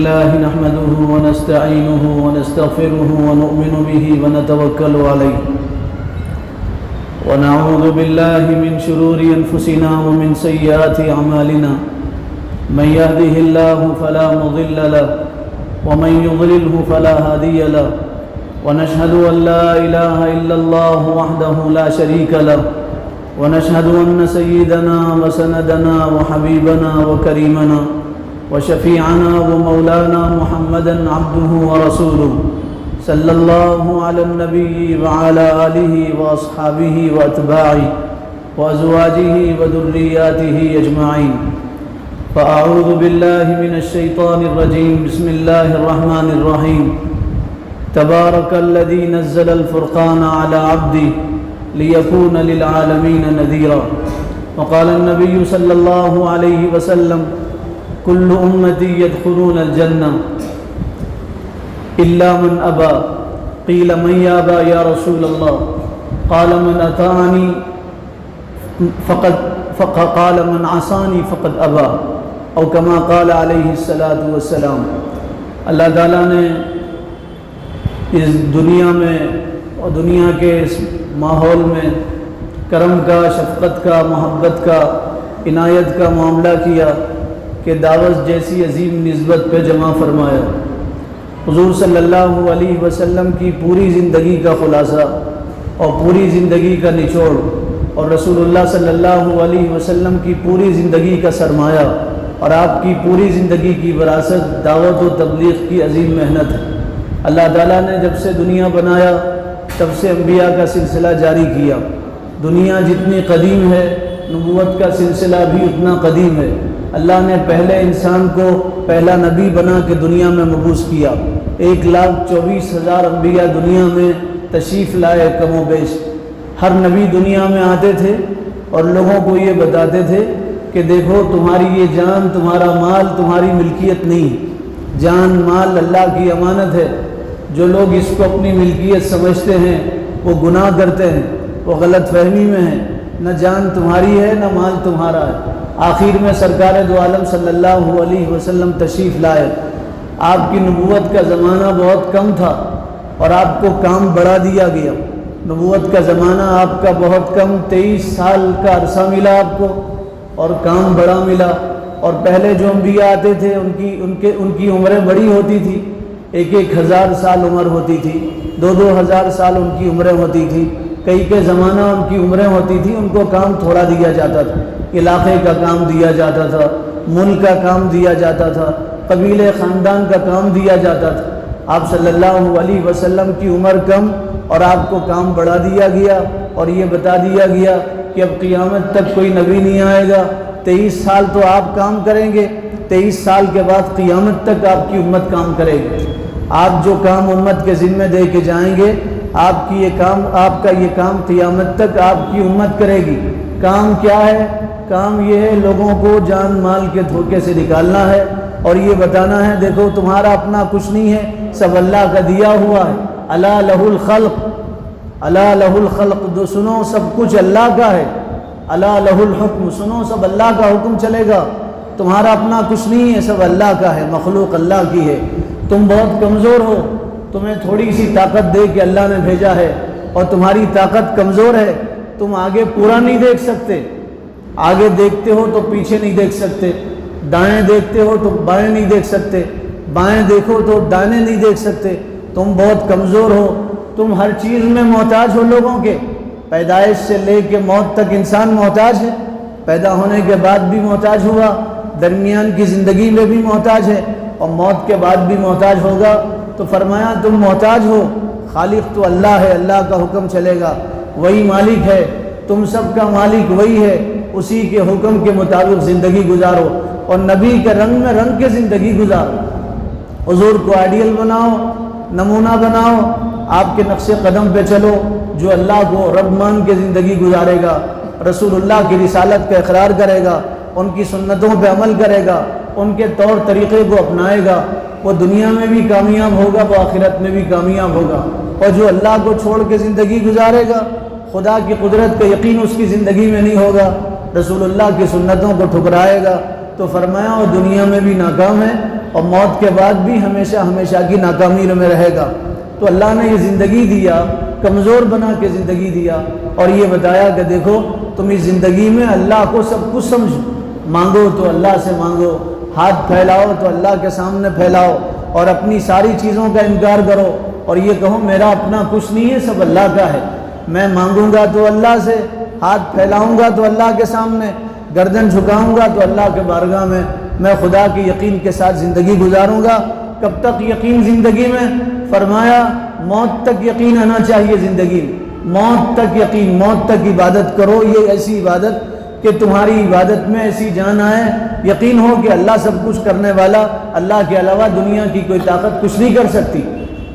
الله نحمده ونستعينه ونستغفره ونؤمن به ونتوكل عليه ونعوذ بالله من شرور أنفسنا ومن سيئات أعمالنا من يهده الله فلا مضل له ومن يضلله فلا هادي له ونشهد أن لا إله إلا الله وحده لا شريك له ونشهد أن سيدنا وسندنا وحبيبنا وكريمنا وشفيعنا ومولانا محمدا عبده ورسوله صلى الله على النبي وعلى آله وأصحابه وأتباعه وأزواجه وذرياته أجمعين. فأعوذ بالله من الشيطان الرجيم. بسم الله الرحمن الرحيم. تبارك الذي نزل الفرقان على عبده ليكون للعالمين نذيرا. وقال النبي صلى الله عليه وسلم: كل أمتي يدخلون الجنة إلا من أبى. قيل: من يأبى يا رسول الله؟ قال: من أطاعني قال: من عصاني فقد أبى، او كما قال علیہ الصلاۃ والسلام. اللہ تعالیٰ نے اس دنیا میں اور دنیا کے اس ماحول میں کرم کا، شفقت کا، محبت کا، عنایت کا معاملہ کیا کہ دعوت جیسی عظیم نسبت پہ جمع فرمایا. حضور صلی اللہ علیہ وسلم کی پوری زندگی کا خلاصہ اور پوری زندگی کا نچوڑ، اور رسول اللہ صلی اللہ علیہ وسلم کی پوری زندگی کا سرمایہ اور آپ کی پوری زندگی کی وراثت دعوت و تبلیغ کی عظیم محنت ہے. اللہ تعالیٰ نے جب سے دنیا بنایا تب سے انبیاء کا سلسلہ جاری کیا. دنیا جتنی قدیم ہے نبوت کا سلسلہ بھی اتنا قدیم ہے. اللہ نے پہلے انسان کو پہلا نبی بنا کے دنیا میں مبعوث کیا. 1,24,000 انبیاء دنیا میں تشریف لائے کم و بیش. ہر نبی دنیا میں آتے تھے اور لوگوں کو یہ بتاتے تھے کہ دیکھو تمہاری یہ جان، تمہارا مال تمہاری ملکیت نہیں. جان مال اللہ کی امانت ہے. جو لوگ اس کو اپنی ملکیت سمجھتے ہیں وہ گناہ کرتے ہیں، وہ غلط فہمی میں ہیں. نہ جان تمہاری ہے نہ مال تمہارا ہے. آخر میں سرکار دو عالم صلی اللہ علیہ وسلم تشریف لائے. آپ کی نبوت کا زمانہ بہت کم تھا اور آپ کو کام بڑھا دیا گیا. نبوت کا زمانہ آپ کا بہت کم، 23 سال کا عرصہ ملا آپ کو اور کام بڑا ملا. اور پہلے جو انبیاء آتے تھے ان کی عمریں بڑی ہوتی تھی. 1,000 سال عمر ہوتی تھی، 2,000 سال ان کی عمریں ہوتی تھی. کئی کے زمانہ ان کی عمریں ہوتی تھی. ان کو کام تھوڑا دیا جاتا تھا، علاقے کا کام دیا جاتا تھا، ملک کا کام دیا جاتا تھا، قبیلے خاندان کا کام دیا جاتا تھا. آپ صلی اللہ علیہ وسلم کی عمر کم اور آپ کو کام بڑھا دیا گیا اور یہ بتا دیا گیا کہ اب قیامت تک کوئی نبی نہیں آئے گا. 23 سال تو آپ کام کریں گے، 23 سال کے بعد قیامت تک آپ کی امت کام کرے گی. آپ جو کام امت کے ذمہ دے کے جائیں گے آپ کا یہ کام قیامت تک آپ کی امت کرے گی. کام کیا ہے؟ کام یہ ہے لوگوں کو جان مال کے دھوکے سے نکالنا ہے اور یہ بتانا ہے دیکھو تمہارا اپنا کچھ نہیں ہے، سب اللہ کا دیا ہوا ہے. الا لہ الخلق، الا لہ الخلق، سنو سب کچھ اللہ کا ہے. الا لہ الحکم، سنو سب اللہ کا حکم چلے گا. تمہارا اپنا کچھ نہیں ہے، سب اللہ کا ہے، مخلوق اللہ کی ہے. تم بہت کمزور ہو، تمہیں تھوڑی سی طاقت دے کے اللہ نے بھیجا ہے اور تمہاری طاقت کمزور ہے. تم آگے پورا نہیں دیکھ سکتے. آگے دیکھتے ہو تو پیچھے نہیں دیکھ سکتے، دائیں دیکھتے ہو تو بائیں نہیں دیکھ سکتے، بائیں دیکھو تو دائیں نہیں دیکھ سکتے. تم بہت کمزور ہو، تم ہر چیز میں محتاج ہو لوگوں کے. پیدائش سے لے کے موت تک انسان محتاج ہے. پیدا ہونے کے بعد بھی محتاج ہوا، درمیان کی زندگی میں بھی محتاج ہے اور موت کے بعد بھی محتاج ہوگا. تو فرمایا تم محتاج ہو، خالق تو اللہ ہے، اللہ کا حکم چلے گا، وہی مالک ہے. تم سب کا مالک وہی ہے، اسی کے حکم کے مطابق زندگی گزارو اور نبی کے رنگ میں رنگ کے زندگی گزارو. حضور کو آئیڈیل بناؤ، نمونہ بناؤ، آپ کے نقش قدم پہ چلو. جو اللہ کو رب مان کے زندگی گزارے گا، رسول اللہ کی رسالت کا اقرار کرے گا، ان کی سنتوں پہ عمل کرے گا، ان کے طور طریقے کو اپنائے گا، وہ دنیا میں بھی کامیاب ہوگا، وہ آخرت میں بھی کامیاب ہوگا. اور جو اللہ کو چھوڑ کے زندگی گزارے گا، خدا کی قدرت کا یقین اس کی زندگی میں نہیں ہوگا، رسول اللہ کی سنتوں کو ٹھکرائے گا، تو فرمایا وہ دنیا میں بھی ناکام ہے اور موت کے بعد بھی ہمیشہ ہمیشہ کی ناکامی میں رہے گا۔ تو اللہ نے یہ زندگی دیا، کمزور بنا کے زندگی دیا، اور یہ بتایا کہ دیکھو تم اس زندگی میں اللہ کو سب کچھ سمجھو، مانگو تو اللہ سے مانگو، ہاتھ پھیلاؤ تو اللہ کے سامنے پھیلاؤ، اور اپنی ساری چیزوں کا انکار کرو، اور یہ کہو میرا اپنا کچھ نہیں ہے، سب اللہ کا ہے، میں مانگوں گا تو اللہ سے، ہاتھ پھیلاؤں گا تو اللہ کے سامنے، گردن جھکاؤں گا تو اللہ کے بارگاہ میں خدا کے یقین کے ساتھ زندگی گزاروں گا۔ کب تک یقین زندگی میں؟ فرمایا موت تک یقین آنا چاہیے زندگی میں، موت تک یقین، موت تک عبادت کرو، یہ ایسی عبادت کہ تمہاری عبادت میں ایسی جان آئے، یقین ہو کہ اللہ سب کچھ کرنے والا، اللہ کے علاوہ دنیا کی کوئی طاقت کچھ نہیں کر سکتی۔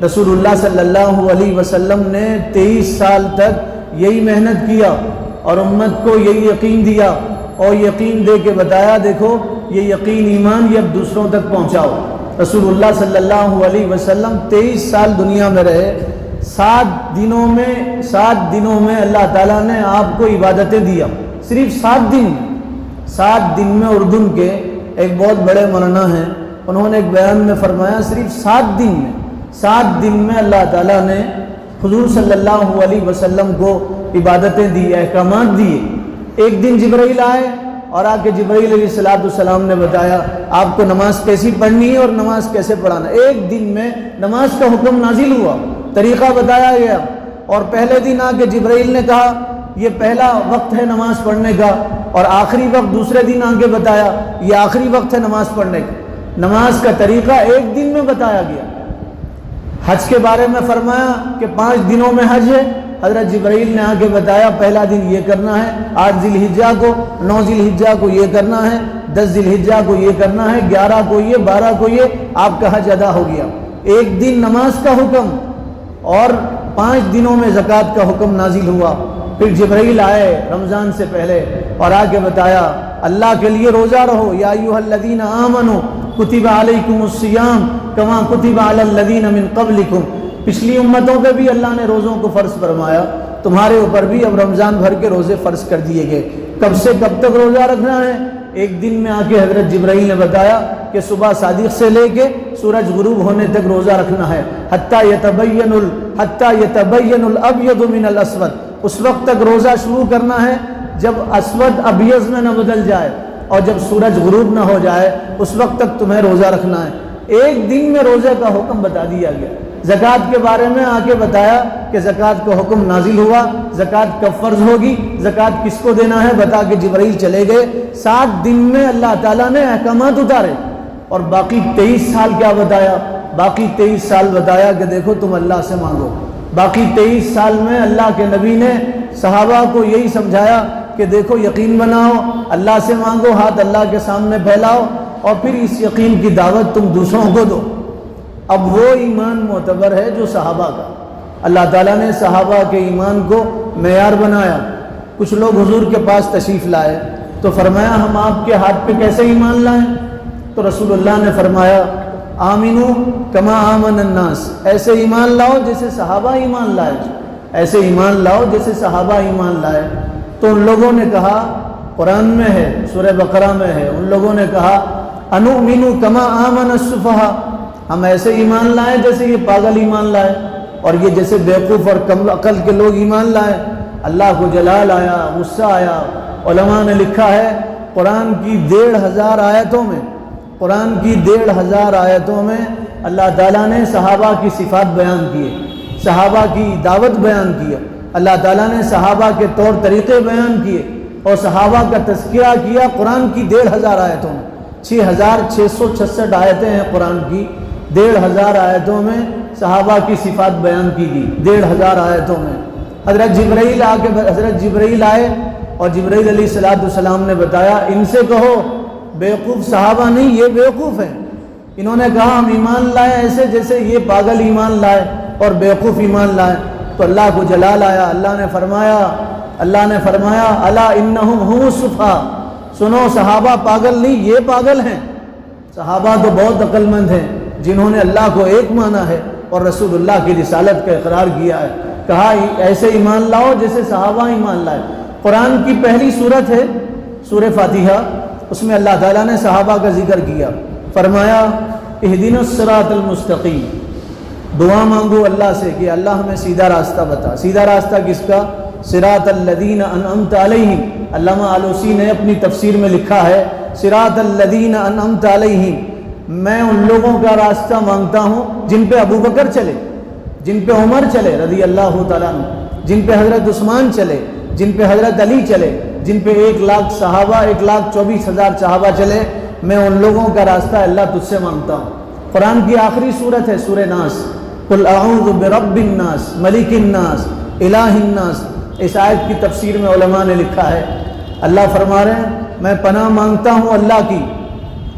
رسول اللہ صلی اللہ علیہ وسلم نے 23 سال تک یہی محنت کیا اور امت کو یہی یقین دیا، اور یقین دے کے بتایا دیکھو یہ یقین ایمان یہ اب دوسروں تک پہنچاؤ۔ رسول اللہ صلی اللہ علیہ وسلم 23 سال دنیا میں رہے، 7 دنوں میں اللہ تعالیٰ نے آپ کو عبادتیں دیا، صرف 7 دن میں اردن کے ایک بہت بڑے مولانا ہیں، انہوں نے ایک بیان میں فرمایا صرف 7 دن میں اللہ تعالیٰ نے حضور صلی اللہ علیہ وسلم کو عبادتیں دی، احکامات دیے۔ ایک دن جبرائیل آئے اور آ کے جبرائیل علیہ السلام نے بتایا آپ کو نماز کیسی پڑھنی ہے اور نماز کیسے پڑھانا ہے۔ ایک دن میں نماز کا حکم نازل ہوا، طریقہ بتایا گیا، اور پہلے دن آ کے جبرائیل نے کہا یہ پہلا وقت ہے نماز پڑھنے کا، اور آخری وقت دوسرے دن آ کے بتایا یہ آخری وقت ہے نماز پڑھنے کا۔ نماز کا طریقہ ایک دن میں بتایا گیا۔ حج کے بارے میں فرمایا کہ 5 دنوں میں حج ہے، حضرت جبرائیل نے آ کے بتایا پہلا دن یہ کرنا ہے، 8 ذی الحجہ کو، 9 ذی الحجہ کو یہ کرنا ہے، 10 ذی الحجہ کو یہ کرنا ہے، 11 کو یہ، 12 کو یہ، آپ کا حج ادا ہو گیا۔ ایک دن نماز کا حکم، اور 5 دنوں میں زکوٰۃ کا حکم نازل ہوا۔ پھر جبرائیل آئے رمضان سے پہلے اور آ کے بتایا اللہ کے لیے روزہ رہو، یا ایھا الذین آمنوا کتب علیکم الصیام کما کتب علی الذین من قبلکم۔ پچھلی امتوں پہ بھی اللہ نے روزوں کو فرض فرمایا، تمہارے اوپر بھی اب رمضان بھر کے روزے فرض کر دیے گئے۔ کب سے کب تک روزہ رکھنا ہے؟ ایک دن میں آ کے حضرت جبرائیل نے بتایا کہ صبح صادق سے لے کے سورج غروب ہونے تک روزہ رکھنا ہے، حتیٰ یتبین الابیض من الاسود، اس وقت تک روزہ شروع کرنا ہے جب اسود ابیض میں نہ بدل جائے، اور جب سورج غروب نہ ہو جائے اس وقت تک تمہیں روزہ رکھنا ہے۔ ایک دن میں روزے کا حکم بتا دیا گیا۔ زکوٰۃ کے بارے میں آ کے بتایا کہ زکوٰۃ کا حکم نازل ہوا، زکوٰۃ کب فرض ہوگی، زکوٰۃ کس کو دینا ہے، بتا کے جبرائیل چلے گئے۔ 7 دن میں اللہ تعالیٰ نے احکامات اتارے، اور باقی 23 سال کیا بتایا؟ باقی 23 سال بتایا کہ دیکھو تم اللہ سے مانگو۔ باقی 23 سال میں اللہ کے نبی نے صحابہ کو یہی سمجھایا کہ دیکھو یقین بناؤ، اللہ سے مانگو، ہاتھ اللہ کے سامنے پھیلاؤ، اور پھر اس یقین کی دعوت تم دوسروں کو دو۔ اب وہ ایمان معتبر ہے جو صحابہ کا، اللہ تعالیٰ نے صحابہ کے ایمان کو معیار بنایا۔ کچھ لوگ حضور کے پاس تشریف لائے تو فرمایا ہم آپ کے ہاتھ پہ کیسے ایمان لائیں؟ تو رسول اللہ نے فرمایا آمنو کما آمن الناس، ایسے ایمان لاؤ جیسے صحابہ ایمان لائے، ایسے ایمان لاؤ جیسے صحابہ ایمان لائے۔ تو ان لوگوں نے کہا، قرآن میں ہے، سورہ بقرہ میں ہے، ان لوگوں نے کہا انؤمن کما آمن السفہاء، ہم ایسے ایمان لائے جیسے یہ پاگل ایمان لائے، اور یہ جیسے بیوقوف اور کم عقل کے لوگ ایمان لائے۔ اللہ کو جلال آیا، غصہ آیا۔ علماء نے لکھا ہے قرآن کی 1500 آیتوں میں، قرآن کی 1500 آیتوں میں اللہ تعالیٰ نے صحابہ کی صفات بیان کیے، صحابہ کی دعوت بیان کیا، اللہ تعالیٰ نے صحابہ کے طور طریقے بیان کیے، اور صحابہ کا تذکرہ کیا قرآن کی 1500 آیتوں میں۔ 6666 آیتیں ہیں قرآن کی، 1500 آیتوں میں صحابہ کی صفات بیان کی گئی، 1500 آیتوں میں۔ حضرت جبرائیل آئے اور جبرائیل علیہ السلام نے بتایا ان سے کہو بیوقوف صحابہ نہیں، یہ بیوقوف ہیں۔ انہوں نے کہا ہم ایمان لائے ایسے جیسے یہ پاگل ایمان لائے اور بیوقوف ایمان لائے۔ تو اللہ کو جلال آیا، اللہ نے فرمایا الا انہم هم السفہاء، سنو صحابہ پاگل نہیں، یہ پاگل ہیں۔ صحابہ تو بہت عقل مند ہیں جنہوں نے اللہ کو ایک مانا ہے اور رسول اللہ کی رسالت کا اقرار کیا ہے، کہا ایسے ایمان لاؤ جیسے صحابہ ایمان لائے۔ قرآن کی پہلی سورت ہے سورہ فاتحہ، اس میں اللہ تعالیٰ نے صحابہ کا ذکر کیا، فرمایا اہدنا الصراط المستقیم، دعا مانگو اللہ سے کہ اللہ ہمیں سیدھا راستہ بتا۔ سیدھا راستہ کس کا؟ صراط الذین انعمت علیہم۔ علامہ آلوسی نے اپنی تفسیر میں لکھا ہے صراط الذین انعمت علیہم، میں ان لوگوں کا راستہ مانگتا ہوں جن پہ ابو بکر چلے، جن پہ عمر چلے رضی اللہ تعالیٰ عنہ، جن پہ حضرت عثمان چلے، جن پہ حضرت علی چلے، جن پہ 1,00,000 صحابہ 1,24,000 صحابہ چلے، میں ان لوگوں کا راستہ اللہ تجھ سے مانگتا ہوں۔ قرآن کی آخری صورت ہے سورہ ناس، قل اعوذ برب الناس ملک الناس الہ الناس۔ اس آیت کی تفسیر میں علماء نے لکھا ہے اللہ فرما رہے ہیں میں پناہ مانگتا ہوں اللہ کی۔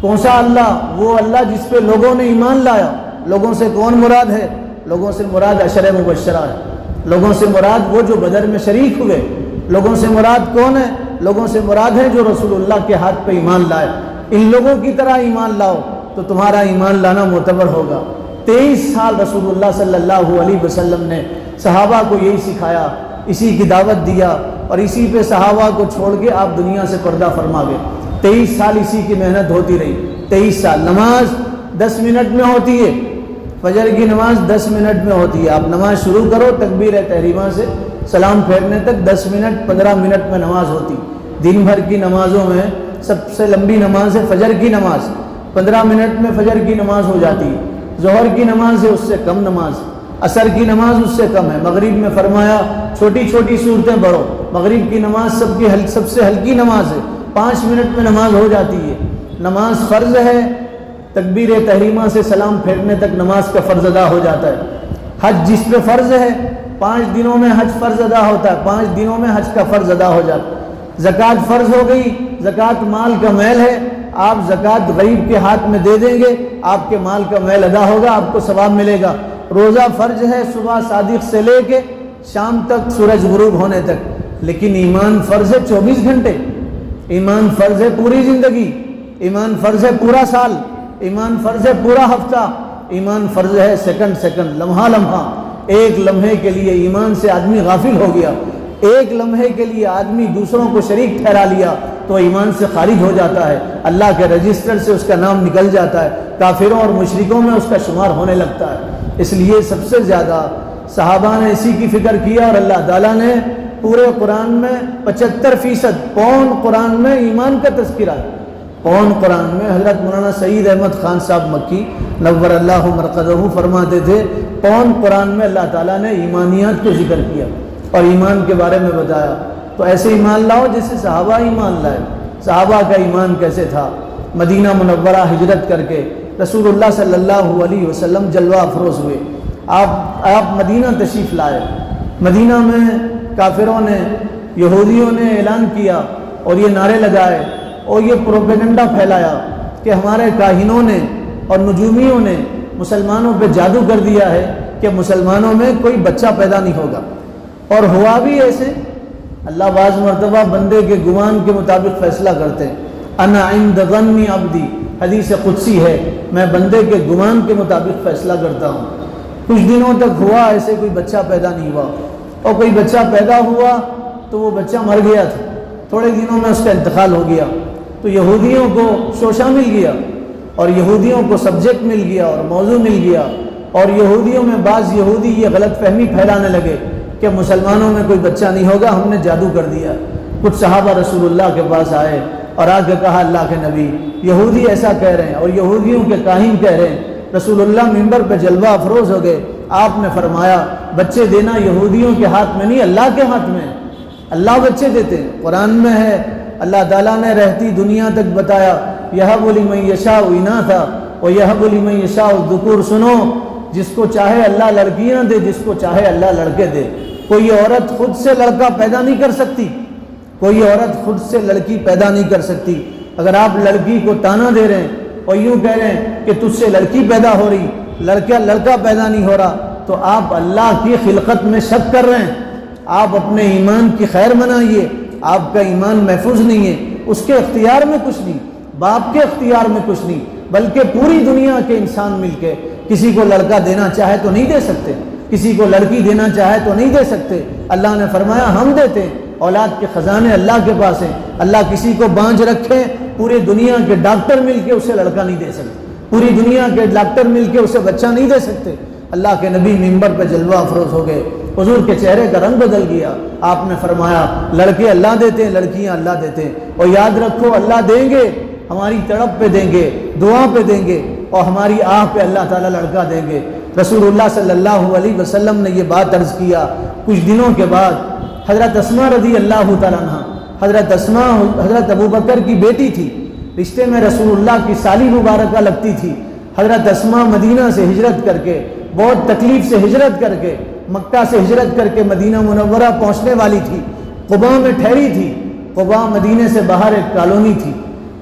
کون سا اللہ؟ وہ اللہ جس پہ لوگوں نے ایمان لایا۔ لوگوں سے کون مراد ہے؟ لوگوں سے مراد عشر مبشرہ ہے، لوگوں سے مراد وہ جو بدر میں شریک ہوئے، لوگوں سے مراد کون ہے؟ لوگوں سے مراد ہے جو رسول اللہ کے ہاتھ پہ ایمان لائے۔ ان لوگوں کی طرح ایمان لاؤ تو تمہارا ایمان لانا معتبر ہوگا۔ 23 سال رسول اللہ صلی اللہ علیہ وسلم نے صحابہ کو یہی سکھایا، اسی کی دعوت دیا، اور اسی پہ صحابہ کو چھوڑ کے آپ دنیا سے پردہ فرما گئے۔ 23 سال اسی کی محنت ہوتی رہی۔ 23 سال نماز 10 منٹ میں ہوتی ہے، فجر کی نماز 10 منٹ میں ہوتی ہے۔ آپ نماز شروع کرو تکبیر تحریمہ سے سلام پھیرنے تک 10 منٹ 15 منٹ میں نماز ہوتی۔ دن بھر کی نمازوں میں سب سے لمبی نماز ہے فجر کی نماز، 15 منٹ میں فجر کی نماز ہو جاتی ہے۔ ظہر کی نماز ہے اس سے کم نماز، عصر کی نماز اس سے کم ہے۔ مغرب میں فرمایا چھوٹی چھوٹی صورتیں پڑھو، مغرب کی نماز سب سے ہلکی نماز ہے، 5 منٹ میں نماز ہو جاتی ہے۔ نماز فرض ہے، تکبیر تحریمہ سے سلام پھیرنے تک نماز کا فرض ادا ہو جاتا ہے۔ حج جس پہ فرض ہے 5 دنوں میں حج فرض ادا ہوتا ہے، 5 دنوں میں حج کا فرض ادا ہو جاتا ہے۔ زکوٰۃ فرض ہو گئی، زکوٰۃ مال کا میل ہے، آپ زکوٰۃ غریب کے ہاتھ میں دے دیں گے، آپ کے مال کا میل ادا ہوگا، آپ کو ثواب ملے گا۔ روزہ فرض ہے صبح صادق سے لے کے شام تک سورج غروب ہونے تک، لیکن ایمان فرض ہے 24 گھنٹے، ایمان فرض ہے پوری زندگی، ایمان فرض ہے پورا سال، ایمان فرض ہے پورا ہفتہ، ایمان فرض ہے سیکنڈ سیکنڈ، لمحہ لمحہ۔ ایک لمحے کے لیے ایمان سے آدمی غافل ہو گیا، ایک لمحے کے لیے آدمی دوسروں کو شریک ٹھہرا لیا تو ایمان سے خارج ہو جاتا ہے، اللہ کے رجسٹر سے اس کا نام نکل جاتا ہے، کافروں اور مشرکوں میں اس کا شمار ہونے لگتا ہے۔ اس لیے سب سے زیادہ صحابہ نے اسی کی فکر کیا، اور اللہ تعالیٰ نے پورے قرآن میں 75% پون قرآن میں ایمان کا تذکرہ ہے۔ پون قرآن میں حضرت مولانا سعید احمد خان صاحب مکی نور اللہ مرقدہ فرماتے تھے پون قرآن میں اللہ تعالیٰ نے ایمانیات کو ذکر کیا اور ایمان کے بارے میں بتایا۔ تو ایسے ایمان لاؤ جیسے صحابہ ایمان لائے۔ صحابہ کا ایمان کیسے تھا؟ مدینہ منورہ ہجرت کر کے رسول اللہ صلی اللہ علیہ وسلم جلوہ افروز ہوئے، آپ مدینہ تشریف لائے۔ مدینہ میں کافروں نے، یہودیوں نے اعلان کیا اور یہ نعرے لگائے اور یہ پروپیگنڈا پھیلایا کہ ہمارے کاہنوں نے اور نجومیوں نے مسلمانوں پہ جادو کر دیا ہے کہ مسلمانوں میں کوئی بچہ پیدا نہیں ہوگا، اور ہوا بھی ایسے۔ اللہ بعض مرتبہ بندے کے گمان کے مطابق فیصلہ کرتے ہیں، انا عند ظن عبدی، حدیث قدسی ہے، میں بندے کے گمان کے مطابق فیصلہ کرتا ہوں۔ کچھ دنوں تک ہوا ایسے، کوئی بچہ پیدا نہیں ہوا، اور کوئی بچہ پیدا ہوا تو وہ بچہ مر گیا تھا، تھوڑے دنوں میں اس کا انتقال ہو گیا۔ تو یہودیوں کو شوشہ مل گیا اور یہودیوں کو سبجیکٹ مل گیا اور موضوع مل گیا، اور یہودیوں میں بعض یہودی یہ غلط فہمی پھیلانے لگے کہ مسلمانوں میں کوئی بچہ نہیں ہوگا، ہم نے جادو کر دیا۔ کچھ صحابہ رسول اللہ کے پاس آئے اور آ کے کہا اللہ کے نبی یہودی ایسا کہہ رہے ہیں اور یہودیوں کے کاہن کہہ رہے ہیں۔ رسول اللہ منبر پہ جلوہ افروز ہو گئے، آپ نے فرمایا بچے دینا یہودیوں کے ہاتھ میں نہیں، اللہ کے ہاتھ میں ہے، اللہ بچے دیتے ہیں۔ قرآن میں ہے، اللہ تعالیٰ نے رہتی دنیا تک بتایا یہب لمن یشاء اناثا ویہب لمن یشاء الذکور۔ سنو، جس کو چاہے اللہ لڑکیاں دے، جس کو چاہے اللہ لڑکے دے۔ کوئی عورت خود سے لڑکا پیدا نہیں کر سکتی، کوئی عورت خود سے لڑکی پیدا نہیں کر سکتی۔ اگر آپ لڑکی کو تانا دے رہے ہیں اور یوں کہہ رہے ہیں کہ تجھ سے لڑکی پیدا ہو رہی، لڑکا پیدا نہیں ہو رہا، تو آپ اللہ کی خلقت میں شک کر رہے ہیں۔ آپ اپنے ایمان کی خیر منائیے، آپ کا ایمان محفوظ نہیں ہے، اس کے اختیار میں کچھ نہیں، باپ کے اختیار میں کچھ نہیں، بلکہ پوری دنیا کے انسان مل کے کسی کو لڑکا دینا چاہے تو نہیں دے سکتے، کسی کو لڑکی دینا چاہے تو نہیں دے سکتے۔ اللہ نے فرمایا ہم دیتے ہیں، اولاد کے خزانے اللہ کے پاس ہیں۔ اللہ کسی کو بانجھ رکھے، پوری دنیا کے ڈاکٹر مل کے اسے لڑکا نہیں دے سکتے، پوری دنیا کے ڈاکٹر مل کے اسے بچہ نہیں دے سکتے۔ اللہ کے نبی منبر پہ جلوہ افروز ہو گئے، حضور کے چہرے کا رنگ بدل گیا۔ آپ نے فرمایا لڑکے اللہ دیتے ہیں، لڑکیاں اللہ دیتے ہیں، اور یاد رکھو اللہ دیں گے، ہماری تڑپ پہ دیں گے، دعا پہ دیں گے، اور ہماری آہ پہ اللہ تعالیٰ لڑکا دیں گے۔ رسول اللہ صلی اللہ علیہ وسلم نے یہ بات عرض کیا۔ کچھ دنوں کے بعد حضرت اسماء رضی اللہ تعالیٰ عنہ، حضرت اسماء حضرت ابوبکر کی بیٹی تھی، رشتے میں رسول اللہ کی سالی مبارکہ لگتی تھی۔ حضرت اسماء مدینہ سے ہجرت کر کے، بہت تکلیف سے ہجرت کر کے، مکہ سے ہجرت کر کے مدینہ منورہ پہنچنے والی تھی، قباء میں ٹھہری تھی۔ قباء مدینے سے باہر ایک کالونی تھی،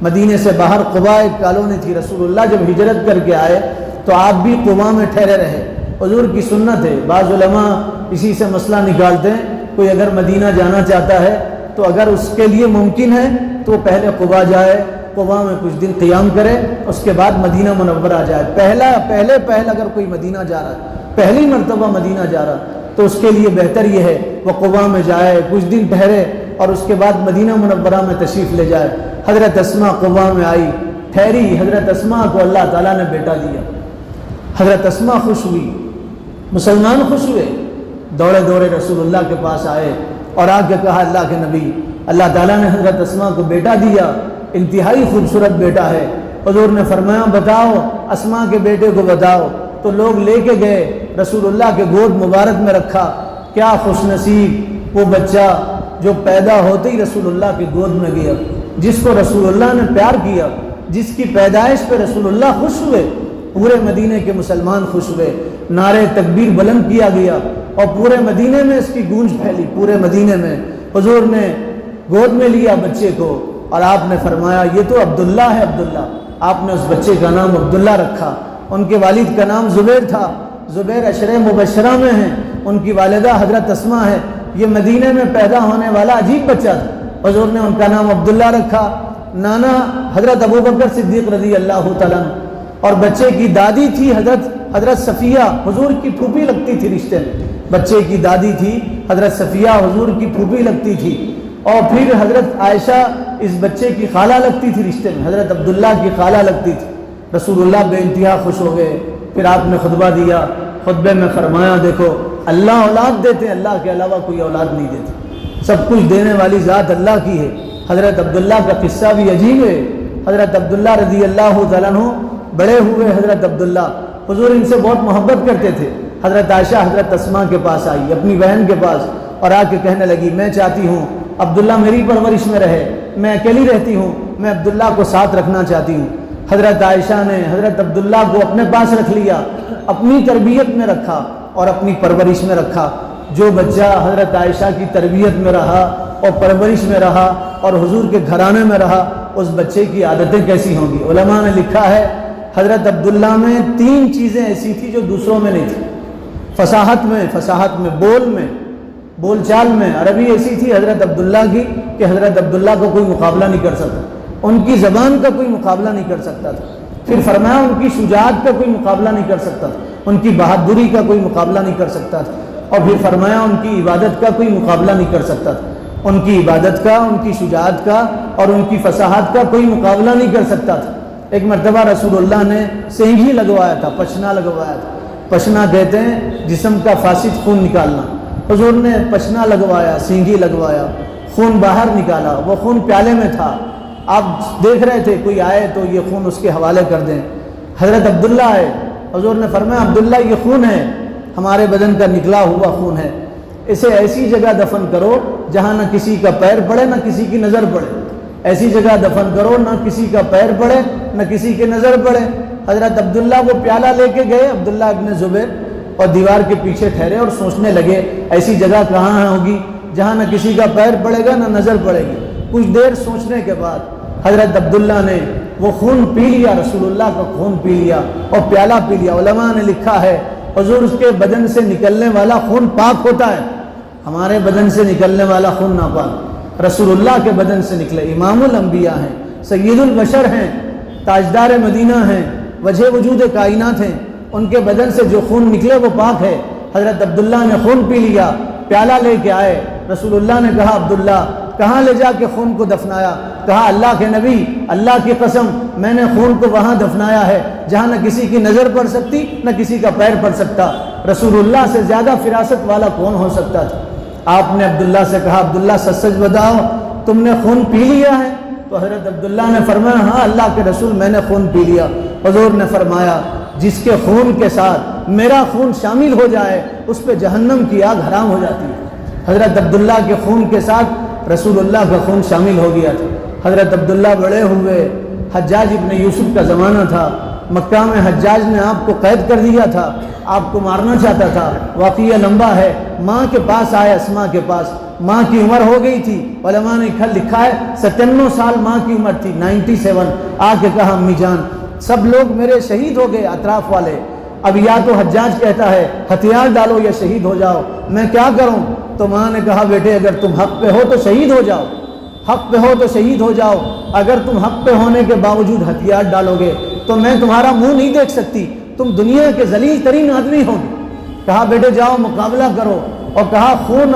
مدینے سے باہر قباء ایک کالونی تھی۔ رسول اللہ جب ہجرت کر کے آئے تو آپ بھی قباء میں ٹھہرے رہے۔ حضور کی سنت ہے، بعض علماء اسی سے مسئلہ نکالتے ہیں، کوئی اگر مدینہ جانا چاہتا ہے تو اگر اس کے لیے ممکن ہے تو پہلے قباء جائے، قباء میں کچھ دن قیام کرے، اس کے بعد مدینہ منورہ جائے۔ پہلے اگر کوئی مدینہ جا رہا ہے، پہلی مرتبہ مدینہ جا رہا تو اس کے لیے بہتر یہ ہے وہ قباء میں جائے، کچھ دن ٹھہرے، اور اس کے بعد مدینہ منورہ میں تشریف لے جائے۔ حضرت اسماء قباء میں آئی، ٹھہری۔ حضرت اسماء کو اللہ تعالیٰ نے بیٹا دیا۔ حضرت اسماء خوش ہوئی، مسلمان خوش ہوئے، دوڑے دوڑے رسول اللہ کے پاس آئے اور آ کے کہا اللہ کے نبی، اللہ تعالیٰ نے حضرت اسماء کو بیٹا دیا، انتہائی خوبصورت بیٹا ہے۔ حضور نے فرمایا بتاؤ، اسماء کے بیٹے کو بتاؤ۔ تو لوگ لے کے گئے، رسول اللہ کے گود مبارک میں رکھا۔ کیا خوش نصیب وہ بچہ جو پیدا ہوتے ہی رسول اللہ کے گود میں گیا، جس کو رسول اللہ نے پیار کیا، جس کی پیدائش پہ رسول اللہ خوش ہوئے، پورے مدینے کے مسلمان خوش ہوئے، نعرے تکبیر بلند کیا گیا اور پورے مدینے میں اس کی گونج پھیلی۔ پورے مدینے میں حضور نے گود میں لیا بچے کو اور آپ نے فرمایا یہ تو عبداللہ ہے، عبداللہ۔ آپ نے اس بچے کا نام عبداللہ رکھا۔ ان کے والد کا نام زبیر تھا، زبیر عشرہ مبشرہ میں ہیں، ان کی والدہ حضرت اسماء ہے۔ یہ مدینے میں پیدا ہونے والا عجیب بچہ تھا، حضور نے ان کا نام عبداللہ رکھا۔ نانا حضرت ابوبکر صدیق رضی اللہ تعالیٰ عنہ، اور بچے کی دادی تھی حضرت صفیہ، حضور کی پھوپھی لگتی تھی رشتے میں۔ بچے کی دادی تھی حضرت صفیہ، حضور کی پھوپھی لگتی تھی، اور پھر حضرت عائشہ اس بچے کی خالہ لگتی تھی رشتے میں، حضرت عبداللہ کی خالہ لگتی تھی۔ رسول اللہ بے انتہا خوش ہو گئے۔ پھر آپ نے خطبہ دیا، خطبے میں فرمایا دیکھو اللہ اولاد دیتے ہیں، اللہ کے علاوہ کوئی اولاد نہیں دیتے، سب کچھ دینے والی ذات اللہ کی ہے۔ حضرت عبداللہ کا قصہ بھی عجیب ہے۔ حضرت عبداللہ رضی اللہ تعالیٰ عنہ بڑے ہوئے، حضرت عبداللہ حضور ان سے بہت محبت کرتے تھے۔ حضرت عائشہ حضرت اسماء کے پاس آئی، اپنی بہن کے پاس، اور آ کے کہنے لگی میں چاہتی ہوں عبداللہ میری پرورش میں رہے، میں اکیلی رہتی ہوں، میں عبداللہ کو ساتھ رکھنا چاہتی ہوں۔ حضرت عائشہ نے حضرت عبداللہ کو اپنے پاس رکھ لیا، اپنی تربیت میں رکھا اور اپنی پرورش میں رکھا۔ جو بچہ حضرت عائشہ کی تربیت میں رہا اور پرورش میں رہا اور حضور کے گھرانے میں رہا، اس بچے کی عادتیں کیسی ہوں گی؟ علماء نے لکھا ہے حضرت عبداللہ میں 3 چیزیں ایسی تھیں جو دوسروں میں نہیں تھی۔ فصاحت میں، بول چال میں عربی ایسی تھی حضرت عبداللہ کی کہ حضرت عبداللہ کو کوئی مقابلہ نہیں کر سکتا، ان کی زبان کا کوئی مقابلہ نہیں کر سکتا تھا۔ پھر فرمایا ان کی شجاعت کا کوئی مقابلہ نہیں کر سکتا تھا، ان کی بہادری کا کوئی مقابلہ نہیں کر سکتا تھا، اور پھر فرمایا ان کی عبادت کا کوئی مقابلہ نہیں کر سکتا تھا، ان کی عبادت کا، ان کی شجاعت کا اور ان کی فصاحت کا کوئی مقابلہ نہیں کر سکتا تھا۔ ایک مرتبہ رسول اللہ نے سینگھی لگوایا تھا، پچنا لگوایا تھا۔ پچنا کہتے ہیں جسم کا فاسد خون نکالنا۔ حضور نے پچنا لگوایا، سینگھی لگوایا، خون باہر نکالا، وہ خون پیالے میں تھا۔ آپ دیکھ رہے تھے کوئی آئے تو یہ خون اس کے حوالے کر دیں۔ حضرت عبداللہ آئے، حضور نے فرمایا عبداللہ یہ خون ہے، ہمارے بدن کا نکلا ہوا خون ہے، اسے ایسی جگہ دفن کرو جہاں نہ کسی کا پیر پڑے نہ کسی کی نظر پڑے، ایسی جگہ دفن کرو نہ کسی کا پیر پڑے نہ کسی کی نظر پڑے۔ حضرت عبداللہ وہ پیالہ لے کے گئے، عبداللہ ابن زبیر، اور دیوار کے پیچھے ٹھہرے اور سوچنے لگے ایسی جگہ کہاں ہوگی جہاں نہ کسی کا پیر پڑے گا نہ نظر پڑے گی۔ کچھ دیر سوچنے کے بعد حضرت عبداللہ نے وہ خون پی لیا، رسول اللہ کا خون پی لیا اور پیالہ پی لیا۔ علماء نے لکھا ہے حضور اس کے بدن سے نکلنے والا خون پاک ہوتا ہے، ہمارے بدن سے نکلنے والا خون ناپاک، رسول اللہ کے بدن سے نکلے۔ امام الانبیاء ہیں، سید البشر ہیں، تاجدار مدینہ ہیں، وجہ وجود کائنات ہیں، ان کے بدن سے جو خون نکلے وہ پاک ہے۔ حضرت عبداللہ نے خون پی لیا، پیالہ لے کے آئے، رسول اللہ نے کہا عبداللہ کہاں لے جا کے خون کو دفنایا؟ کہا اللہ کے نبی اللہ کی قسم میں نے خون کو وہاں دفنایا ہے جہاں نہ کسی کی نظر پڑ سکتی نہ کسی کا پیر پڑ سکتا، رسول اللہ سے زیادہ فراست والا کون ہو سکتا تھا؟ آپ نے عبداللہ سے کہا عبداللہ سچ سچ بتاؤ تم نے خون پی لیا ہے؟ تو حضرت عبداللہ نے فرمایا ہاں اللہ کے رسول میں نے خون پی لیا۔ حضور نے فرمایا جس کے خون کے ساتھ میرا خون شامل ہو جائے اس پہ جہنم کی آگ حرام ہو جاتی ہے۔ حضرت عبداللہ کے خون کے ساتھ رسول اللہ کا خون شامل ہو گیا تھا۔ حضرت عبداللہ بڑے ہوئے، حجاج ابن یوسف کا زمانہ تھا، مکہ میں حجاج نے آپ کو قید کر دیا تھا، آپ کو مارنا چاہتا تھا۔ واقعہ لمبا ہے، ماں کے پاس آئے، اسماء کے پاس، ماں کی عمر ہو گئی تھی، علماء نے لکھا ہے 97 سال ماں کی عمر تھی، 97۔ آ کے کہا امی جان سب لوگ میرے شہید ہو گئے اطراف والے، اب یا تو حجاج کہتا ہے ہتھیار ڈالو یا شہید ہو جاؤ، میں کیا کروں؟ تو ماں نے کہا بیٹے اگر تم حق پہ ہو تو شہید ہو جاؤ، حق پہ ہو تو شہید ہو جاؤ، اگر تم حق پہ ہونے کے باوجود ہتھیار ڈالو گے تو میں تمہارا منہ نہیں دیکھ سکتی، تم دنیا کے ذلیل ترین آدمی ہو گے۔ کہا بیٹے جاؤ مقابلہ کرو، اور کہا خون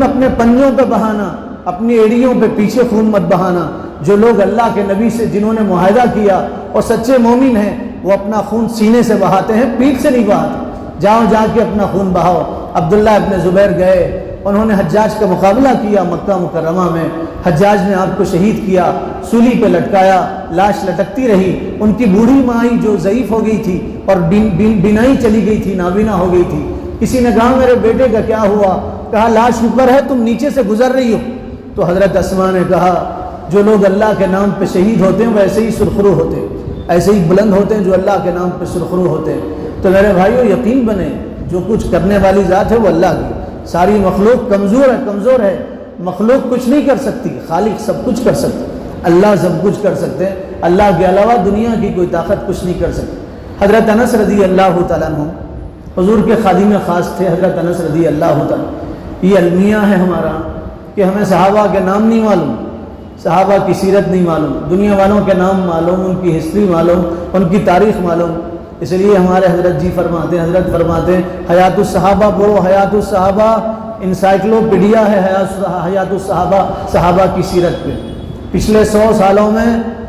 اپنے پنجوں پہ بہانا، اپنی ایڑیوں پہ پیچھے خون مت بہانا۔ جو لوگ اللہ کے نبی سے جنہوں نے معاہدہ کیا اور سچے مومن ہیں وہ اپنا خون سینے سے بہاتے ہیں، پیٹھ سے نہیں بہاتے۔ جاؤ جا کے اپنا خون بہاؤ۔ عبداللہ ابن زبیر گئے، انہوں نے حجاج کا مقابلہ کیا مکہ مکرمہ میں، حجاج نے آپ کو شہید کیا، سولی پہ لٹکایا، لاش لٹکتی رہی۔ ان کی بوڑھی ماں جو ضعیف ہو گئی تھی اور بینائی چلی گئی تھی، نابینا ہو گئی تھی۔ کسی نے کہا میرے بیٹے کا کیا ہوا؟ کہا لاش اوپر ہے تم نیچے سے گزر رہی ہو۔ تو حضرت اسماء نے کہا جو لوگ اللہ کے نام پہ شہید ہوتے ہیں وہ ایسے ہی سرخرو ہوتے ہیں، ایسے ہی بلند ہوتے ہیں جو اللہ کے نام پہ سرخرو ہوتے ہیں۔ تو میرے بھائیو یقین بنے جو کچھ کرنے والی ذات ہے وہ اللہ کی، ساری مخلوق کمزور ہے، مخلوق کچھ نہیں کر سکتی، خالق سب کچھ کر سکتے، اللہ سب کچھ کر سکتے ہیں، اللہ کے علاوہ دنیا کی کوئی طاقت کچھ نہیں کر سکتی۔ حضرت انس رضی اللہ تعالیٰ عنہ حضور کے خادم خاص تھے، حضرت انس رضی اللہ تعالیٰ۔ یہ المیہ ہے ہمارا کہ ہمیں صحابہ کے نام نہیں معلوم، صحابہ کی سیرت نہیں معلوم، دنیا والوں کے نام معلوم، ان کی ہسٹری معلوم، ان کی تاریخ معلوم۔ اس لیے ہمارے حضرت جی فرماتے ہیں حیات الصحابہ پڑھو، حیات الصحابہ انسائکلوپیڈیا ہے حیات الصحابہ، صحابہ کی سیرت پہ۔ پچھلے 100 سالوں میں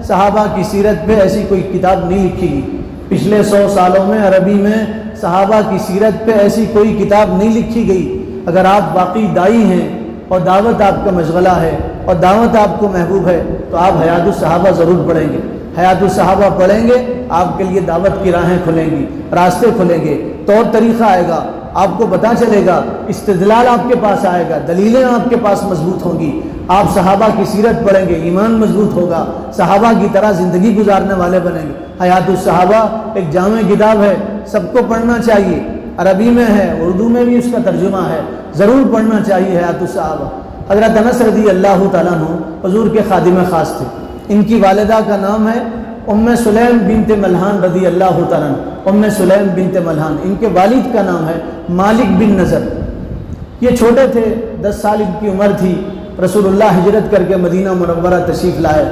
صحابہ کی سیرت پہ ایسی کوئی کتاب نہیں لکھی گئی، پچھلے 100 سالوں میں عربی میں صحابہ کی سیرت پہ ایسی کوئی کتاب نہیں لکھی گئی۔ اگر آپ واقعی داعی ہیں اور دعوت آپ کا مشغلہ ہے اور دعوت آپ کو محبوب ہے تو آپ حیات الصحابہ ضرور پڑھیں گے، حیات الصحابہ پڑھیں گے، آپ کے لیے دعوت کی راہیں کھلیں گی، راستے کھلیں گے، طور طریقہ آئے گا، آپ کو پتہ چلے گا، استدلال آپ کے پاس آئے گا، دلیلیں آپ کے پاس مضبوط ہوں گی۔ آپ صحابہ کی سیرت پڑھیں گے، ایمان مضبوط ہوگا، صحابہ کی طرح زندگی گزارنے والے بنیں گے۔ حیات الصحابہ ایک جامع کتاب ہے، سب کو پڑھنا چاہیے، عربی میں ہے، اردو میں بھی اس کا ترجمہ ہے، ضرور پڑھنا چاہیے حیات الصحابہ۔ حضرت انس رضی اللہ تعالیٰ عنہ حضور کے خادم خاص تھے، ان کی والدہ کا نام ہے ام سلیم بنت ملحان رضی اللہ تعالیٰ عنہ، ام سلیم بنت ملحان۔ ان کے والد کا نام ہے مالک بن نضر۔ یہ چھوٹے تھے، 10 سال ان کی عمر تھی، رسول اللہ ہجرت کر کے مدینہ منورہ تشریف لائے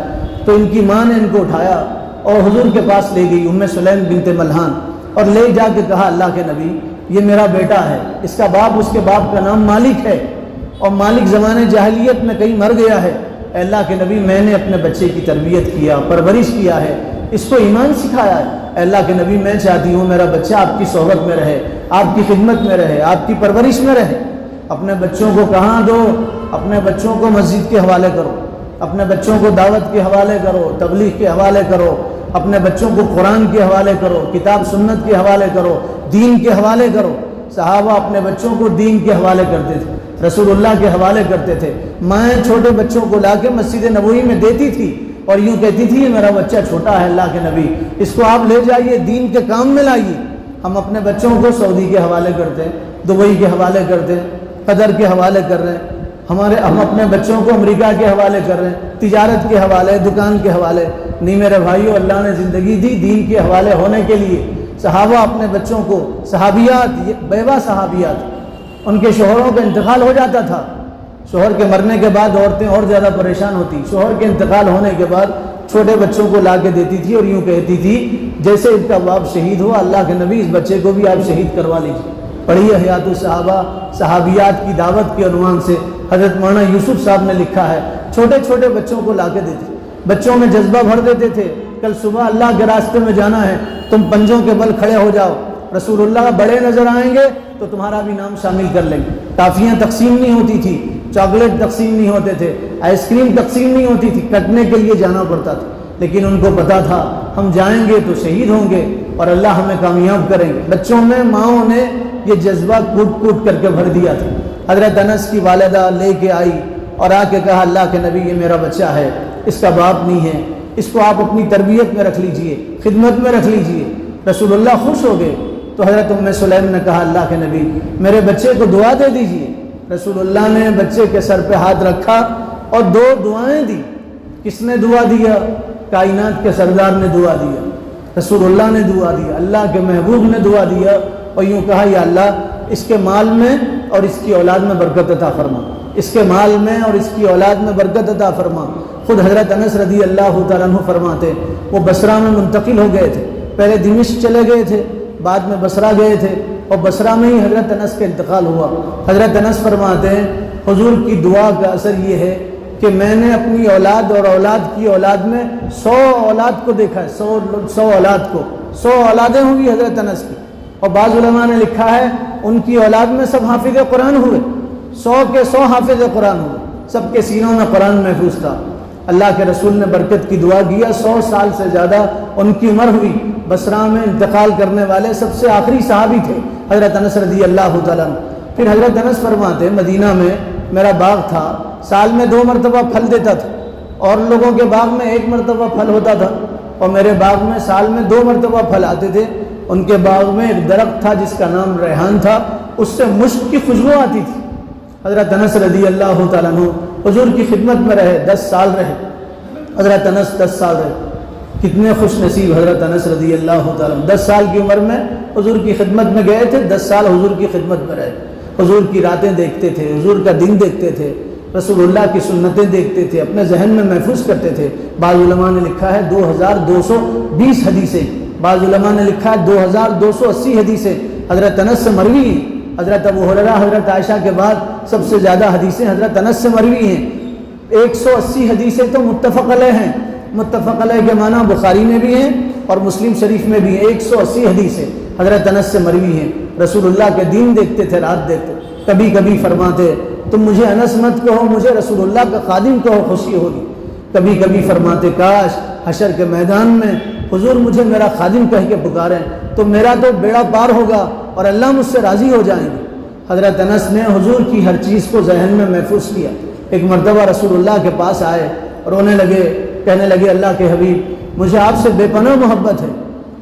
تو ان کی ماں نے ان کو اٹھایا اور حضور کے پاس لے گئی، ام سلیم بنت ملحان، اور لے جا کے کہا اللہ کے نبی یہ میرا بیٹا ہے، اس کا باپ، اس کے باپ کا نام مالک ہے اور مالک زمانے جاہلیت میں کہیں مر گیا ہے، اے اللہ کے نبی میں نے اپنے بچے کی تربیت کیا، پرورش کیا ہے، اس کو ایمان سکھایا ہے، اے اللہ کے نبی میں چاہتی ہوں میرا بچہ آپ کی صحبت میں رہے، آپ کی خدمت میں رہے، آپ کی پرورش میں رہے۔ اپنے بچوں کو کہاں دو؟ اپنے بچوں کو مسجد کے حوالے کرو، اپنے بچوں کو دعوت کے حوالے کرو، تبلیغ کے حوالے کرو، اپنے بچوں کو قرآن کے حوالے کرو، کتاب سنت کے حوالے کرو، دین کے حوالے کرو۔ صحابہ اپنے بچوں کو دین کے حوالے کرتے تھے، رسول اللہ کے حوالے کرتے تھے۔ مائیں چھوٹے بچوں کو لا کے مسجد نبوی میں دیتی تھی اور یوں کہتی تھی یہ میرا بچہ چھوٹا ہے اللہ کے نبی، اس کو آپ لے جائیے دین کے کام میں لائیے۔ ہم اپنے بچوں کو سعودی کے حوالے کرتے ہیں، دبئی کے حوالے کرتے ہیں، قطر کے حوالے کر رہے ہیں، ہم اپنے بچوں کو امریکہ کے حوالے کر رہے ہیں، تجارت کے حوالے، دکان کے حوالے۔ نہیں میرے بھائیو، اللہ نے زندگی دی دین کے حوالے ہونے کے لیے۔ صحابہ اپنے بچوں کو، صحابیات، بیوہ صحابیات، ان کے شوہروں کا انتقال ہو جاتا تھا، شوہر کے مرنے کے بعد عورتیں اور زیادہ پریشان ہوتی، شوہر کے انتقال ہونے کے بعد چھوٹے بچوں کو لا کے دیتی تھی اور یوں کہتی تھی جیسے ان کا باپ شہید ہوا اللہ کے نبی اس بچے کو بھی آپ شہید کروا لیجیے۔ پڑھیے حیات الصحابہ، صحابیات کی دعوت کے عنوان سے حضرت مولانا یوسف صاحب نے لکھا ہے، چھوٹے چھوٹے بچوں کو لا کے دیتے، بچوں میں جذبہ بھر دیتے تھے، کل صبح اللہ کے راستے میں جانا ہے، تم پنجوں کے بل کھڑے ہو جاؤ، رسول اللہ بڑے نظر آئیں گے تو تمہارا بھی نام شامل کر لیں گے۔ ٹافیاں تقسیم نہیں ہوتی تھی، چاکلیٹ تقسیم نہیں ہوتے تھے، آئس کریم تقسیم نہیں ہوتی تھی، کٹنے کے لیے جانا پڑتا تھا، لیکن ان کو پتا تھا ہم جائیں گے تو شہید ہوں گے اور اللہ ہمیں کامیاب کریں گے۔ بچوں میں ماؤں نے یہ جذبہ کوٹ کوٹ کر کے بھر دیا تھا۔ حضرت انس کی والدہ لے کے آئی اور آ کے کہا اللہ کے نبی یہ میرا بچہ ہے، اس کا باپ نہیں ہے، اس کو آپ اپنی تربیت میں رکھ لیجئے، خدمت میں رکھ لیجئے۔ رسول اللہ خوش ہو گئے تو حضرت ام سلیم نے کہا اللہ کے نبی میرے بچے کو دعا دے دیجئے۔ رسول اللہ نے بچے کے سر پہ ہاتھ رکھا اور دو دعائیں دی۔ کس نے دعا دیا؟ کائنات کے سردار نے دعا دیا، رسول اللہ نے دعا دیا، اللہ کے محبوب نے دعا دیا اور یوں کہا یا اللہ اس کے مال میں اور اس کی اولاد میں برکت عطا فرما، اس کے مال میں اور اس کی اولاد میں برکت عطا فرما۔ خود حضرت انس رضی اللہ تعالیٰ عنہ فرماتے وہ بصرہ میں منتقل ہو گئے تھے، پہلے دمشق چلے گئے تھے، بعد میں بصرہ گئے تھے اور بصرہ میں ہی حضرت انس کا انتقال ہوا۔ حضرت انس فرماتے ہیں حضور کی دعا کا اثر یہ ہے کہ میں نے اپنی اولاد اور اولاد کی اولاد میں 100 اولاد کو دیکھا ہے، 100 اولاد کو، 100 اولادیں ہوں گی حضرت انس کی، اور بعض علماء نے لکھا ہے ان کی اولاد میں سب حافظ قرآن ہوئے، 100 کے 100 حافظ قرآن ہوئے، سب کے سینوں میں قرآن محفوظ تھا۔ اللہ کے رسول نے برکت کی دعا کیا، 100 سال سے زیادہ ان کی عمر ہوئی۔ بصرہ میں انتقال کرنے والے سب سے آخری صحابی تھے حضرت انس رضی اللہ تعالیٰ عنہ۔ پھر حضرت انس فرماتے مدینہ میں میرا باغ تھا، سال میں 2 مرتبہ پھل دیتا تھا، اور لوگوں کے باغ میں 1 مرتبہ پھل ہوتا تھا، اور میرے باغ میں سال میں 2 مرتبہ پھل آتے تھے۔ ان کے باغ میں ایک درخت تھا جس کا نام ریحان تھا، اس سے مشک کی خوشبو آتی تھی۔ حضرت انس رضی اللہ تعالیٰ عنہ حضور کی خدمت میں رہے، 10 سال رہے حضرت انس، 10 سال رہے۔ کتنے خوش نصیب حضرت انس رضی اللہ تعالیٰ عنہ، 10 سال کی عمر میں حضور کی خدمت میں گئے تھے، 10 سال حضور کی خدمت میں رہے، حضور کی راتیں دیکھتے تھے، حضور کا دن دیکھتے تھے، رسول اللہ کی سنتیں دیکھتے تھے، اپنے ذہن میں محفوظ کرتے تھے۔ بعض علماء نے لکھا ہے 2220 حدیثیں، بعض علماء نے لکھا ہے 2280 حدیثیں حضرت انس سے مروی ہیں۔ حضرت ابو ہریرہ حضرت عائشہ کے بعد سب سے زیادہ حدیثیں حضرت انس سے مروی ہیں۔ 180 حدیثیں تو متفق علیہ ہیں، متفق علیہ کے معنی بخاری میں بھی ہیں اور مسلم شریف میں بھی ہیں۔ 180 حدیثیں حضرت انس سے مروی ہیں۔ رسول اللہ کے دین دیکھتے تھے، رات دیکھتے، کبھی کبھی فرماتے تم مجھے انس مت کہو، مجھے رسول اللہ کا خادم کہو، خوشی ہوگی۔ کبھی کبھی فرماتے کاش حشر کے میدان میں حضور مجھے میرا خادم کہہ کے پکاریں تو میرا تو بیڑا پار ہوگا اور اللہ مجھ سے راضی ہو جائیں گے۔ حضرت انس نے حضور کی ہر چیز کو ذہن میں محفوظ کیا۔ ایک مرتبہ رسول اللہ کے پاس آئے، رونے لگے، کہنے لگے اللہ کے حبیب مجھے آپ سے بے پناہ محبت ہے۔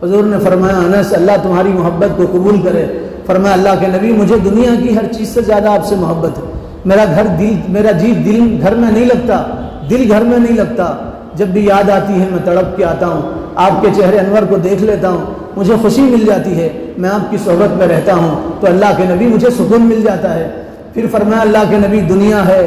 حضور نے فرمایا انس اللہ تمہاری محبت کو قبول کرے۔ فرمایا اللہ کے نبی مجھے دنیا کی ہر چیز سے زیادہ آپ سے محبت ہے، میرا جی دل گھر میں نہیں لگتا، دل گھر میں نہیں لگتا، جب بھی یاد آتی ہے میں تڑپ کے آتا ہوں، آپ کے چہرے انور کو دیکھ لیتا ہوں، مجھے خوشی مل جاتی ہے، میں آپ کی صحبت میں رہتا ہوں تو اللہ کے نبی مجھے سکون مل جاتا ہے۔ پھر فرمایا اللہ کے نبی دنیا ہے،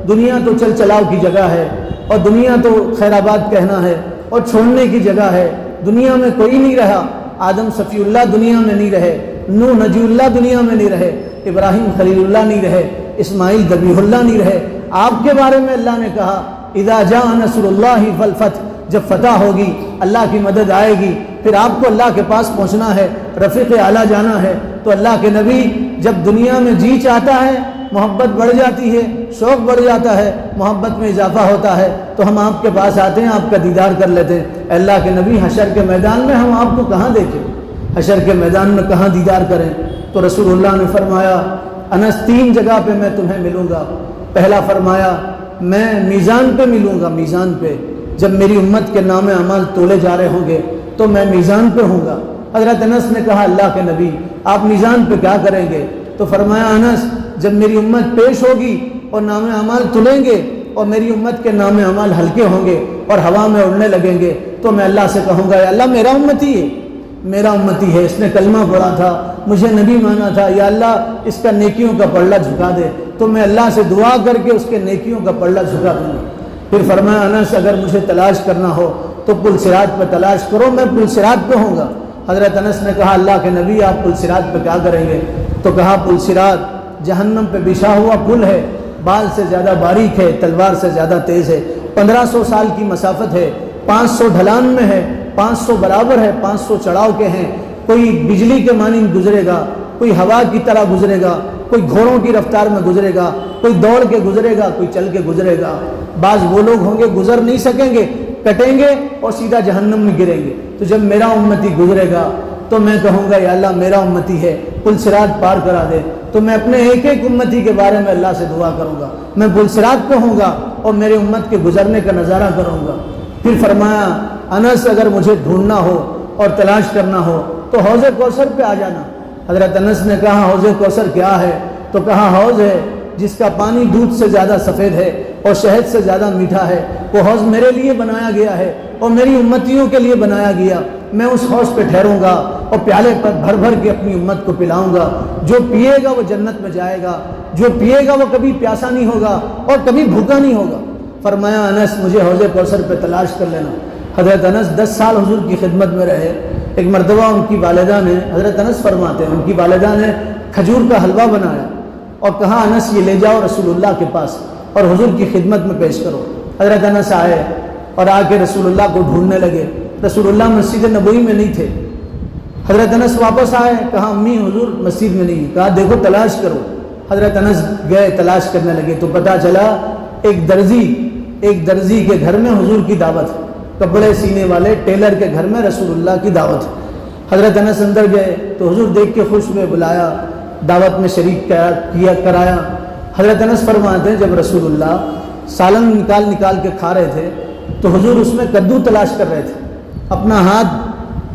دنیا تو چل چلاؤ کی جگہ ہے، اور دنیا تو خیر آباد کہنا ہے اور چھوڑنے کی جگہ ہے، دنیا میں کوئی نہیں رہا، آدم صفی اللہ دنیا میں نہیں رہے، نوح نجی اللہ دنیا میں نہیں رہے، ابراہیم خلیل اللہ نہیں رہے، اسماعیل ذبیح اللہ نہیں رہے۔ آپ کے بارے میں اللہ نے کہا اذا جاء نصر اللہ والفتح، جب فتح ہوگی اللہ کی مدد آئے گی، پھر آپ کو اللہ کے پاس پہنچنا ہے، رفیق اعلیٰ جانا ہے۔ تو اللہ کے نبی جب دنیا میں جی چاہتا ہے محبت بڑھ جاتی ہے، شوق بڑھ جاتا ہے، محبت میں اضافہ ہوتا ہے تو ہم آپ کے پاس آتے ہیں، آپ کا دیدار کر لیتے ہیں۔ اللہ کے نبی حشر کے میدان میں ہم آپ کو کہاں دیکھیں، حشر کے میدان میں کہاں دیدار کریں؟ تو رسول اللہ نے فرمایا انس 3 جگہ پہ میں تمہیں ملوں گا۔ پہلا فرمایا میں میزان پہ ملوں گا، میزان پہ جب میری امت کے نام اعمال تولے جا رہے ہوں گے تو میں میزان پہ ہوں گا۔ حضرت انس نے کہا اللہ کے نبی آپ میزان پہ کیا کریں گے؟ تو فرمایا انس جب میری امت پیش ہوگی اور نام اعمال تلیں گے اور میری امت کے نام اعمال ہلکے ہوں گے اور ہوا میں اڑنے لگیں گے تو میں اللہ سے کہوں گا یا اللہ میرا امتی ہے، میرا امتی ہے، اس نے کلمہ پڑھا تھا، مجھے نبی مانا تھا، یا اللہ اس کا نیکیوں کا پلڑا جھکا دے، تو میں اللہ سے دعا کر کے اس کے نیکیوں کا پلڑا جھکا دوں گا۔ پھر فرمایا انس اگر مجھے تلاش کرنا ہو تو پل صراط پہ تلاش کرو، میں پل صراط پہ ہوں گا۔ حضرت انس نے کہا اللہ کے نبی آپ پل صراط پہ کیا کریں گے؟ تو کہا پل صراط جہنم پہ بچھا ہوا پل ہے، بال سے زیادہ باریک ہے، تلوار سے زیادہ تیز ہے۔ 1500 سال کی مسافت ہے، 500 ڈھلان میں ہے، 500 برابر ہے، 500 چڑھاؤ کے ہیں۔ کوئی بجلی کے مانند گزرے گا، کوئی ہوا کی طرح گزرے گا، کوئی گھوڑوں کی رفتار میں گزرے گا، کوئی دوڑ کے گزرے گا، کوئی چل کے گزرے گا۔ بعض وہ لوگ ہوں گے گزر نہیں سکیں گے، کٹیں گے اور سیدھا جہنم میں گریں گے۔ تو جب میرا امتی گزرے گا تو میں کہوں گا یا اللہ میرا امتی ہے، پل صراط پار کرا دے۔ تو میں اپنے ایک ایک امتی کے بارے میں اللہ سے دعا کروں گا، میں پل صراط کہوں گا اور میرے امت کے گزرنے کا نظارہ کروں گا۔ پھر فرمایا انس اگر مجھے ڈھونڈنا ہو اور تلاش کرنا ہو تو حوض کوثر پہ آ جانا۔ حضرت انس نے کہا حوض کوثر کیا ہے؟ تو کہا حوض ہے جس کا پانی دودھ سے زیادہ سفید ہے اور شہد سے زیادہ میٹھا ہے۔ وہ حوض میرے لیے بنایا گیا ہے اور میری امتیوں کے لیے بنایا گیا۔ میں اس حوض پہ ٹھہروں گا اور پیالے پر بھر بھر کے اپنی امت کو پلاؤں گا۔ جو پیے گا وہ جنت میں جائے گا، جو پیے گا وہ کبھی پیاسا نہیں ہوگا اور کبھی بھوکا نہیں ہوگا۔ فرمایا انس مجھے حوض کوثر پہ تلاش کر لینا۔ حضرت انس 10 سال حضور کی خدمت میں رہے۔ ایک مرتبہ ان کی والدہ نے، حضرت انس فرماتے ہیں ان کی والدہ نے کھجور کا حلوہ بنایا اور کہا انس یہ لے جاؤ رسول اللہ کے پاس اور حضور کی خدمت میں پیش کرو۔ حضرت انس آئے اور آ کے رسول اللہ کو ڈھونڈنے لگے۔ رسول اللہ مسجد نبوی میں نہیں تھے۔ حضرت انس واپس آئے، کہا امی حضور مسجد میں نہیں، کہا دیکھو تلاش کرو۔ حضرت انس گئے تلاش کرنے لگے تو پتہ چلا ایک درزی کے گھر میں حضور کی دعوت ہے، کپڑے سینے والے ٹیلر کے گھر میں رسول اللہ کی دعوت ہے۔ حضرت انس اندر گئے تو حضور دیکھ کے خوش ہوئے، بلایا، دعوت میں شریک کرایا۔ حضرت انس فرماتے ہیں جب رسول اللہ سالن نکال کے کھا رہے تھے تو حضور اس میں کدو تلاش کر رہے تھے، اپنا ہاتھ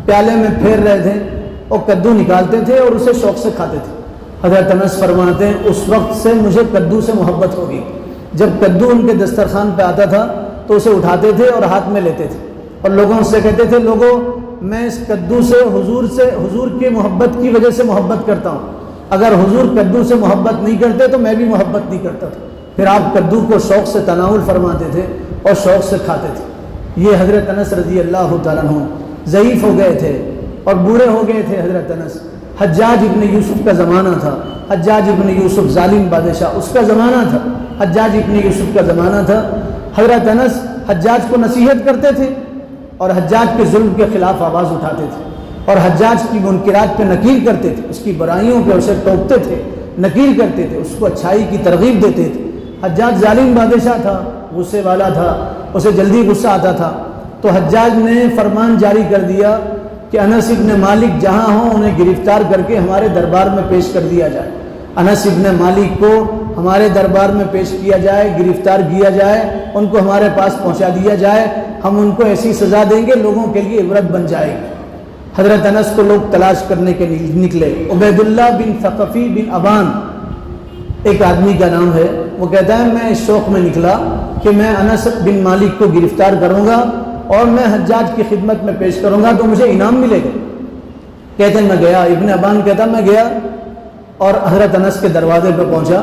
پیالے میں پھیر رہے تھے اور کدو نکالتے تھے اور اسے شوق سے کھاتے تھے۔ حضرت انس فرماتے ہیں اس وقت سے مجھے کدو سے محبت ہوگی۔ جب کدو ان کے دسترخوان پہ آتا تھا تو اسے اٹھاتے تھے اور ہاتھ میں لیتے تھے اور لوگوں سے کہتے تھے لوگوں میں اس کدو سے حضور کی محبت کی وجہ سے محبت کرتا ہوں، اگر حضور کدو سے محبت نہیں کرتے تو میں بھی محبت نہیں کرتا تھا۔ پھر آپ کدو کو شوق سے تناول فرماتے تھے اور شوق سے کھاتے تھے۔ یہ حضرت انس رضی اللہ تعالیٰ عنہ ضعیف ہو گئے تھے اور بوڑھے ہو گئے تھے حضرت انس۔ حجاج ابن یوسف کا زمانہ تھا، حجاج ابن یوسف ظالم بادشاہ، اس کا زمانہ تھا، حجاج ابن یوسف کا زمانہ تھا۔ حضرت انس حجاج کو نصیحت کرتے تھے اور حجاج کے ظلم کے خلاف آواز اٹھاتے تھے اور حجاج کی منکرات پہ نکیر کرتے تھے، اس کی برائیوں پہ اسے ٹوکتے تھے، نکیر کرتے تھے، اس کو اچھائی کی ترغیب دیتے تھے۔ حجاج ظالم بادشاہ تھا، غصے والا تھا، اسے جلدی غصہ آتا تھا، تو حجاج نے فرمان جاری کر دیا کہ انس ابن مالک جہاں ہوں انہیں گرفتار کر کے ہمارے دربار میں پیش کر دیا جائے۔ انس ابن مالک کو ہمارے دربار میں پیش کیا جائے، گرفتار کیا جائے، ان کو ہمارے پاس پہنچا دیا جائے، ہم ان کو ایسی سزا دیں گے لوگوں کے لیے عبرت بن جائے گی۔ حضرت انس کو لوگ تلاش کرنے کے لیے نکلے۔ عبید اللہ بن ثقفی بن ابان ایک آدمی کا نام ہے، وہ کہتا ہے میں اس شوق میں نکلا کہ میں انس بن مالک کو گرفتار کروں گا اور میں حجاج کی خدمت میں پیش کروں گا تو مجھے انعام ملے گا۔ کہتے ہیں میں گیا، ابن ابان کہتا میں گیا اور حضرت انس کے دروازے پہ پہنچا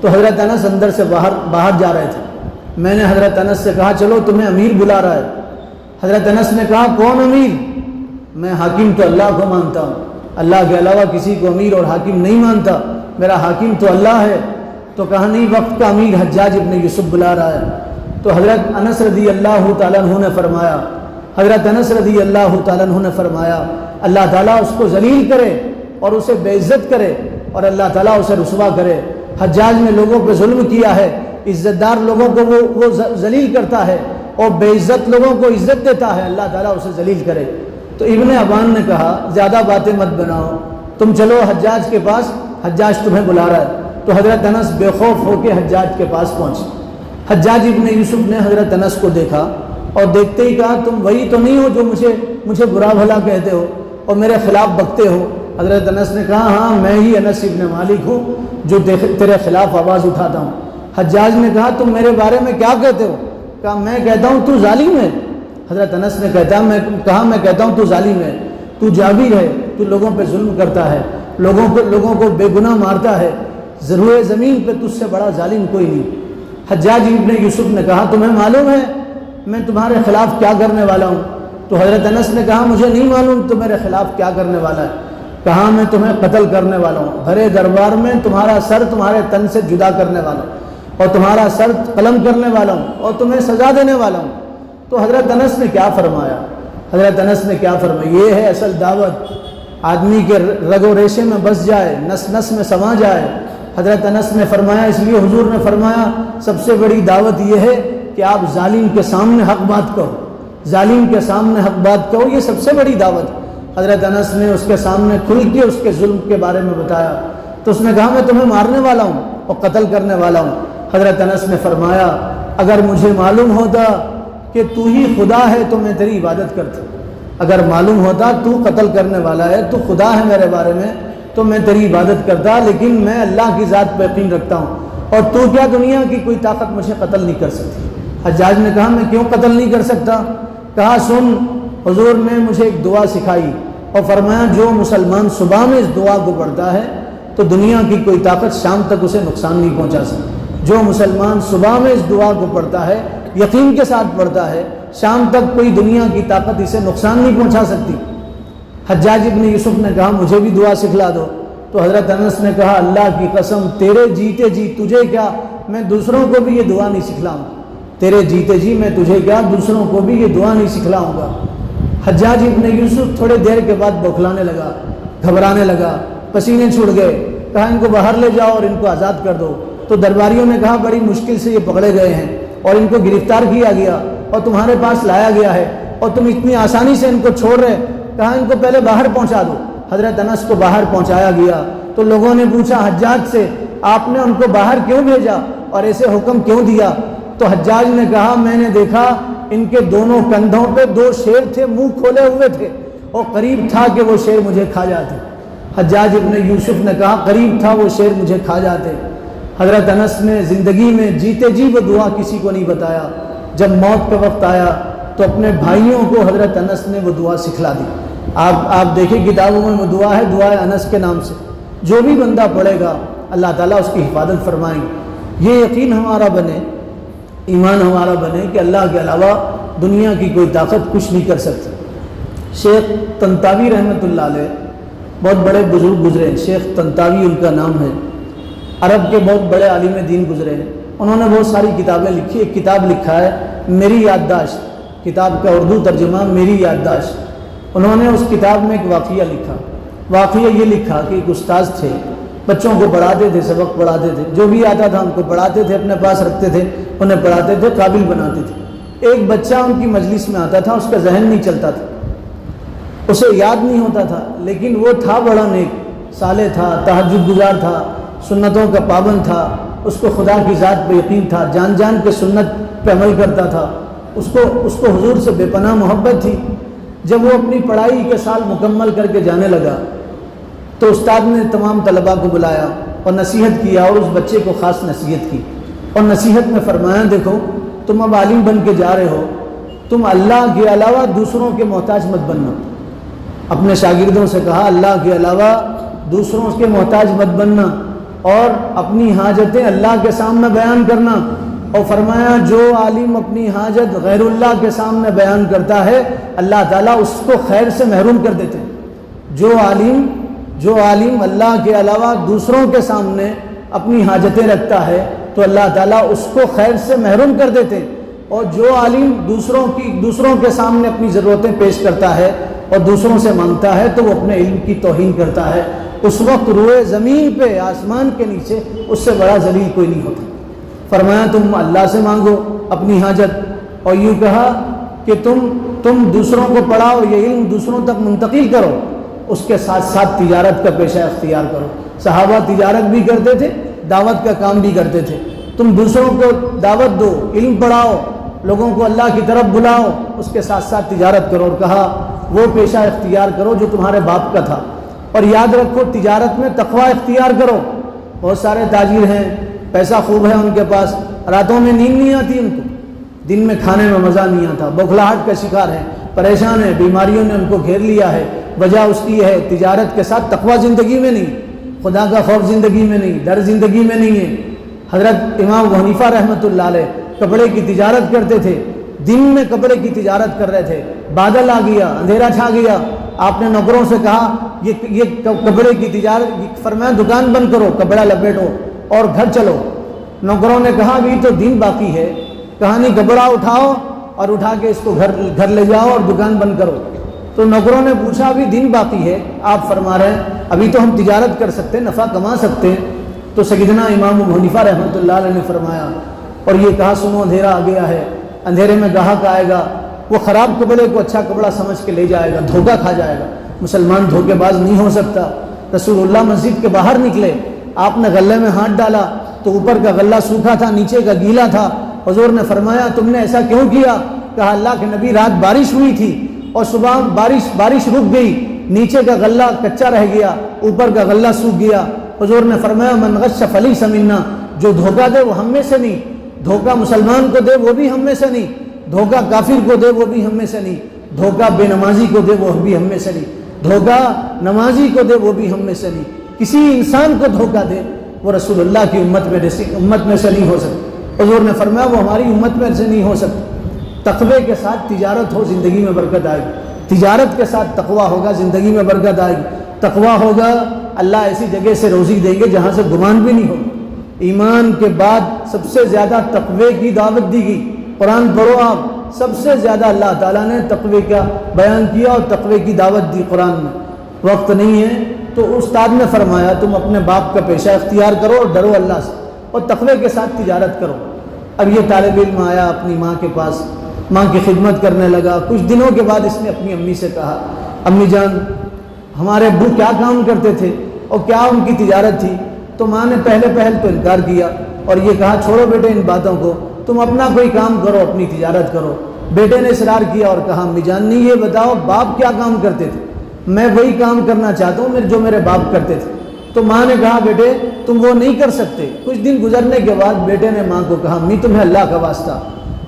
تو حضرت انس اندر سے باہر جا رہے تھے۔ میں نے حضرت انس سے کہا چلو تمہیں امیر بلا رہا ہے۔ حضرت انس نے کہا کون امیر؟ میں حاکم تو اللہ کو مانتا ہوں، اللہ کے علاوہ کسی کو امیر اور حاکم نہیں مانتا، میرا حاکم تو اللہ ہے۔ تو کہا نہیں وقت کا امیر حجاج ابن یوسف بلا رہا ہے۔ تو حضرت انس رضی اللہ تعالیٰ عنہ نے فرمایا، حضرت انس رضی اللہ تعالیٰ عنہ نے فرمایا اللہ تعالیٰ اس کو ذلیل کرے اور اسے بے عزت کرے اور اللہ تعالیٰ اسے رسوا کرے۔ حجاج نے لوگوں پہ ظلم کیا ہے، عزت دار لوگوں کو وہ ذلیل کرتا ہے اور بے عزت لوگوں کو عزت دیتا ہے، اللہ تعالیٰ اسے ذلیل کرے۔ تو ابن ابان نے کہا زیادہ باتیں مت بناؤ، تم چلو حجاج کے پاس، حجاج تمہیں بلا رہا ہے۔ تو حضرت انس بے خوف ہو کے حجاج کے پاس پہنچے۔ حجاج ابن یوسف نے حضرت انس کو دیکھا اور دیکھتے ہی کہا تم وہی تو نہیں ہو جو مجھے برا بھلا کہتے ہو اور میرے خلاف بکتے ہو؟ حضرت انس نے کہا ہاں میں ہی انس ابن مالک ہوں جو تیرے خلاف آواز اٹھاتا ہوں۔ حجاج نے کہا تم میرے بارے میں کیا کہتے ہو؟ کہا میں کہتا ہوں تو ظالم ہے۔ حضرت انس نے کہا میں کہتا ہوں تو ظالم ہے، تو جابر ہے، تو لوگوں پہ ظلم کرتا ہے، لوگوں کو بے گناہ مارتا ہے، ضرور زمین پہ تجھ سے بڑا ظالم کوئی نہیں۔ حجاج ابن یوسف نے کہا تمہیں معلوم ہے میں تمہارے خلاف کیا کرنے والا ہوں؟ تو حضرت انس نے کہا مجھے نہیں معلوم تو میرے خلاف کیا کرنے والا ہے۔ کہا میں تمہیں قتل کرنے والا ہوں، بھرے دربار میں تمہارا سر تمہارے تن سے جدا کرنے والا ہوں اور تمہارا سر قلم کرنے والا ہوں اور تمہیں سزا دینے والا ہوں۔ تو حضرت انس نے کیا فرمایا؟ حضرت انس نے کیا فرمایا؟ یہ ہے اصل دعوت، آدمی کے رگ و ریشے میں بس جائے، نس نس میں سما جائے۔ حضرت انس نے فرمایا، اس لیے حضور نے فرمایا سب سے بڑی دعوت یہ ہے کہ آپ ظالم کے سامنے حق بات کہو، ظالم کے سامنے حق بات کہو، یہ سب سے بڑی دعوت۔ حضرت انس نے اس کے سامنے کھل کے اس کے ظلم کے بارے میں بتایا تو اس نے کہا میں تمہیں مارنے والا ہوں اور قتل کرنے والا ہوں۔ حضرت انس نے فرمایا اگر مجھے معلوم ہوتا کہ تو ہی خدا ہے تو میں تیری عبادت کرتا، اگر معلوم ہوتا تو قتل کرنے والا ہے، تو خدا ہے میرے بارے میں، تو میں تیری عبادت کرتا، لیکن میں اللہ کی ذات پہ یقین رکھتا ہوں اور تو کیا دنیا کی کوئی طاقت مجھے قتل نہیں کر سکتی۔ حجاج نے کہا میں کیوں قتل نہیں کر سکتا؟ کہا سن، حضور نے مجھے ایک دعا سکھائی اور فرمایا جو مسلمان صبح میں اس دعا کو پڑھتا ہے تو دنیا کی کوئی طاقت شام تک اسے نقصان نہیں پہنچا سکتی۔ جو مسلمان صبح میں اس دعا کو پڑھتا ہے، یقین کے ساتھ پڑھتا ہے، شام تک کوئی دنیا کی طاقت اسے نقصان نہیں پہنچا سکتی۔ حجاج ابن یوسف نے کہا مجھے بھی دعا سکھلا دو۔ تو حضرت انس نے کہا اللہ کی قسم تیرے جیتے جی تجھے کیا، میں دوسروں کو بھی یہ دعا نہیں سکھلاؤں، تیرے جیتے جی میں تجھے کیا دوسروں کو بھی یہ دعا نہیں سکھلاؤں گا۔ حجاج ابن یوسف تھوڑے دیر کے بعد بوکھلانے لگا، گھبرانے لگا، پسینے چھوڑ گئے۔ کہا ان کو باہر لے جاؤ اور ان کو آزاد کر دو۔ تو درباریوں نے کہا بڑی مشکل سے یہ پکڑے گئے ہیں اور ان کو گرفتار کیا گیا اور تمہارے پاس لایا گیا ہے اور تم اتنی آسانی سے ان کو چھوڑ رہے، کہا ان کو پہلے باہر پہنچا دو۔ حضرت انس کو باہر پہنچایا گیا تو لوگوں نے پوچھا حجاج سے آپ نے ان کو باہر کیوں بھیجا اور ایسے حکم کیوں دیا؟ تو حجاج نے کہا میں نے دیکھا ان کے دونوں کندھوں پہ دو شیر تھے، منہ کھولے ہوئے تھے اور قریب تھا کہ وہ شیر مجھے کھا جاتے۔ حجاج ابن یوسف نے کہا قریب تھا وہ شیر مجھے کھا جاتے۔ حضرت انس نے زندگی میں جیتے جی وہ دعا کسی کو نہیں بتایا، جب موت کا وقت آیا تو اپنے بھائیوں کو حضرت انس نے وہ دعا سکھلا دی۔ آپ دیکھیں کتابوں میں وہ دعا ہے، دعا انس کے نام سے، جو بھی بندہ پڑھے گا اللہ تعالیٰ اس کی حفاظت فرمائیں۔ یہ یقین ہمارا بنے، ایمان ہمارا بنے کہ اللہ کے علاوہ دنیا کی کوئی طاقت کچھ نہیں کر سکتی۔ شیخ طنطاوی رحمۃ اللہ علیہ بہت بڑے بزرگ گزرے ہیں، شیخ طنطاوی ان کا نام ہے، عرب کے بہت بڑے عالم دین گزرے ہیں۔ انہوں نے بہت ساری کتابیں لکھی، ایک کتاب لکھا ہے میری یادداشت، کتاب کا اردو ترجمہ میری یادداشت۔ انہوں نے اس کتاب میں ایک واقعہ لکھا، واقعہ یہ لکھا کہ ایک استاذ تھے، بچوں کو پڑھاتے تھے، سبق پڑھاتے تھے، جو بھی آتا تھا ان کو پڑھاتے تھے، اپنے پاس رکھتے تھے، انہیں پڑھاتے تھے، قابل بناتے تھے۔ ایک بچہ ان کی مجلس میں آتا تھا، اس کا ذہن نہیں چلتا تھا، اسے یاد نہیں ہوتا تھا، لیکن وہ تھا بڑا نیک، صالح تھا، تہجد گزار تھا، سنتوں کا پابند تھا، اس کو خدا کی ذات پہ یقین تھا، جان جان کے سنت پہ عمل کرتا تھا، اس کو حضور سے بے پناہ محبت تھی۔ جب وہ اپنی پڑھائی کے سال مکمل کر کے جانے لگا تو استاد نے تمام طلباء کو بلایا اور نصیحت کیا، اور اس بچے کو خاص نصیحت کی، اور نصیحت میں فرمایا دیکھو تم اب عالم بن کے جا رہے ہو، تم اللہ کے علاوہ دوسروں کے محتاج مت بننا۔ اپنے شاگردوں سے کہا اللہ کے علاوہ دوسروں کے محتاج مت بننا اور اپنی حاجتیں اللہ کے سامنے بیان کرنا، اور فرمایا جو عالم اپنی حاجت غیر اللہ کے سامنے بیان کرتا ہے اللہ تعالیٰ اس کو خیر سے محروم کر دیتے ہیں۔ جو عالم اللہ کے علاوہ دوسروں کے سامنے اپنی حاجتیں رکھتا ہے تو اللہ تعالیٰ اس کو خیر سے محروم کر دیتے ہیں، اور جو عالم دوسروں کے سامنے اپنی ضرورتیں پیش کرتا ہے اور دوسروں سے مانگتا ہے تو وہ اپنے علم کی توہین کرتا ہے۔ اس وقت روئے زمین پہ آسمان کے نیچے اس سے بڑا ذلیل کوئی نہیں ہوتا۔ فرمایا تم اللہ سے مانگو اپنی حاجت، اور یوں کہا کہ تم دوسروں کو پڑھاؤ، یہ علم دوسروں تک منتقل کرو، اس کے ساتھ ساتھ تجارت کا پیشہ اختیار کرو۔ صحابہ تجارت بھی کرتے تھے، دعوت کا کام بھی کرتے تھے۔ تم دوسروں کو دعوت دو، علم پڑھاؤ، لوگوں کو اللہ کی طرف بلاؤ، اس کے ساتھ ساتھ تجارت کرو، اور کہا وہ پیشہ اختیار کرو جو تمہارے باپ کا تھا، اور یاد رکھو تجارت میں تقوی اختیار کرو۔ بہت سارے تاجر ہیں، پیسہ خوب ہے ان کے پاس، راتوں میں نیند نہیں آتی ان کو، دن میں کھانے میں مزہ نہیں آتا، بوکھلاہٹ کا شکار ہے، پریشان ہے، بیماریوں نے ان کو گھیر لیا ہے۔ وجہ اس کی ہے تجارت کے ساتھ تقوی زندگی میں نہیں، خدا کا خوف زندگی میں نہیں، ڈر زندگی میں نہیں ہے۔ حضرت امام ابو حنیفہ رحمۃ اللہ علیہ کپڑے کی تجارت کرتے تھے، دن میں کپڑے کی تجارت کر رہے تھے، بادل آ گیا، اندھیرا چھا گیا، آپ نے نوکروں سے کہا یہ کپڑے کی تجارت، فرمایا دکان بند کرو، کپڑا لپیٹو اور گھر چلو۔ نوکروں نے کہا ابھی تو دن باقی ہے، کہانی کپڑا اٹھاؤ اور اٹھا کے اس کو گھر لے جاؤ اور دکان بند کرو۔ تو نوکروں نے پوچھا ابھی دن باقی ہے، آپ فرما رہے ہیں ابھی تو ہم تجارت کر سکتے ہیں، نفع کما سکتے ہیں۔ تو سیدنا امام ابو حنیفہ رحمۃ اللہ علیہ نے فرمایا اور یہ کہا سنو اندھیرا آ گیا ہے، اندھیرے میں گاہک آئے گا، وہ خراب کپڑے کو اچھا کپڑا سمجھ کے لے جائے گا، دھوکہ کھا جائے گا۔ مسلمان دھوکے باز نہیں ہو سکتا۔ رسول اللہ مسجد کے باہر نکلے، آپ نے غلے میں ہاتھ ڈالا تو اوپر کا غلہ سوکھا تھا، نیچے کا گیلا تھا۔ حضور نے فرمایا تم نے ایسا کیوں کیا؟ کہا اللہ کے نبی رات بارش ہوئی تھی اور صبح بارش رک گئی، نیچے کا غلہ کچا رہ گیا، اوپر کا غلہ سوکھ گیا۔ حضور نے فرمایا من غش فلیس منا، جو دھوکہ دے وہ ہم میں سے نہیں، دھوکہ مسلمان کو دے وہ بھی ہم میں سے نہیں، دھوکہ کافر کو دے وہ بھی ہم میں سے نہیں، دھوکہ بے نمازی کو دے وہ بھی ہم میں سے نہیں، دھوکہ نمازی کو دے وہ بھی ہم میں سے نہیں، کسی انسان کو دھوکہ دے وہ رسول اللہ کی امت میں سے نہیں ہو سکتا۔ حضور نے فرمایا وہ ہماری امت میں سے نہیں ہو سکتا۔ تقوی کے ساتھ تجارت ہو زندگی میں برکت آئے گی، تجارت کے ساتھ تقوی ہوگا زندگی میں برکت آئے گی، تقوی ہوگا اللہ ایسی جگہ سے روزی دیں گے جہاں سے گمان بھی نہیں ہوگا۔ ایمان کے بعد سب سے زیادہ تقوی کی دعوت دی گئی۔ قرآن پڑھو آپ، سب سے زیادہ اللہ تعالیٰ نے تقوی کا بیان کیا اور تقوی کی دعوت دی قرآن میں۔ وقت نہیں ہے تو استاد نے فرمایا تم اپنے باپ کا پیشہ اختیار کرو اور ڈرو اللہ سے اور تقوی کے ساتھ تجارت کرو۔ اب یہ طالب علم آیا اپنی ماں کے پاس، ماں کی خدمت کرنے لگا۔ کچھ دنوں کے بعد اس نے اپنی امی سے کہا امی جان ہمارے ابو کیا کام کرتے تھے اور کیا ان کی تجارت تھی؟ تو ماں نے پہل تو انکار کیا اور یہ کہا چھوڑو بیٹے ان باتوں کو، تم اپنا کوئی کام کرو، اپنی تجارت کرو۔ بیٹے نے اصرار کیا اور کہا امی جان نہیں یہ بتاؤ باپ کیا کام کرتے تھے، میں وہی کام کرنا چاہتا ہوں جو میرے باپ کرتے تھے۔ تو ماں نے کہا بیٹے تم وہ نہیں کر سکتے۔ کچھ دن گزرنے کے بعد بیٹے نے ماں کو کہا امی تمہیں اللہ کا واسطہ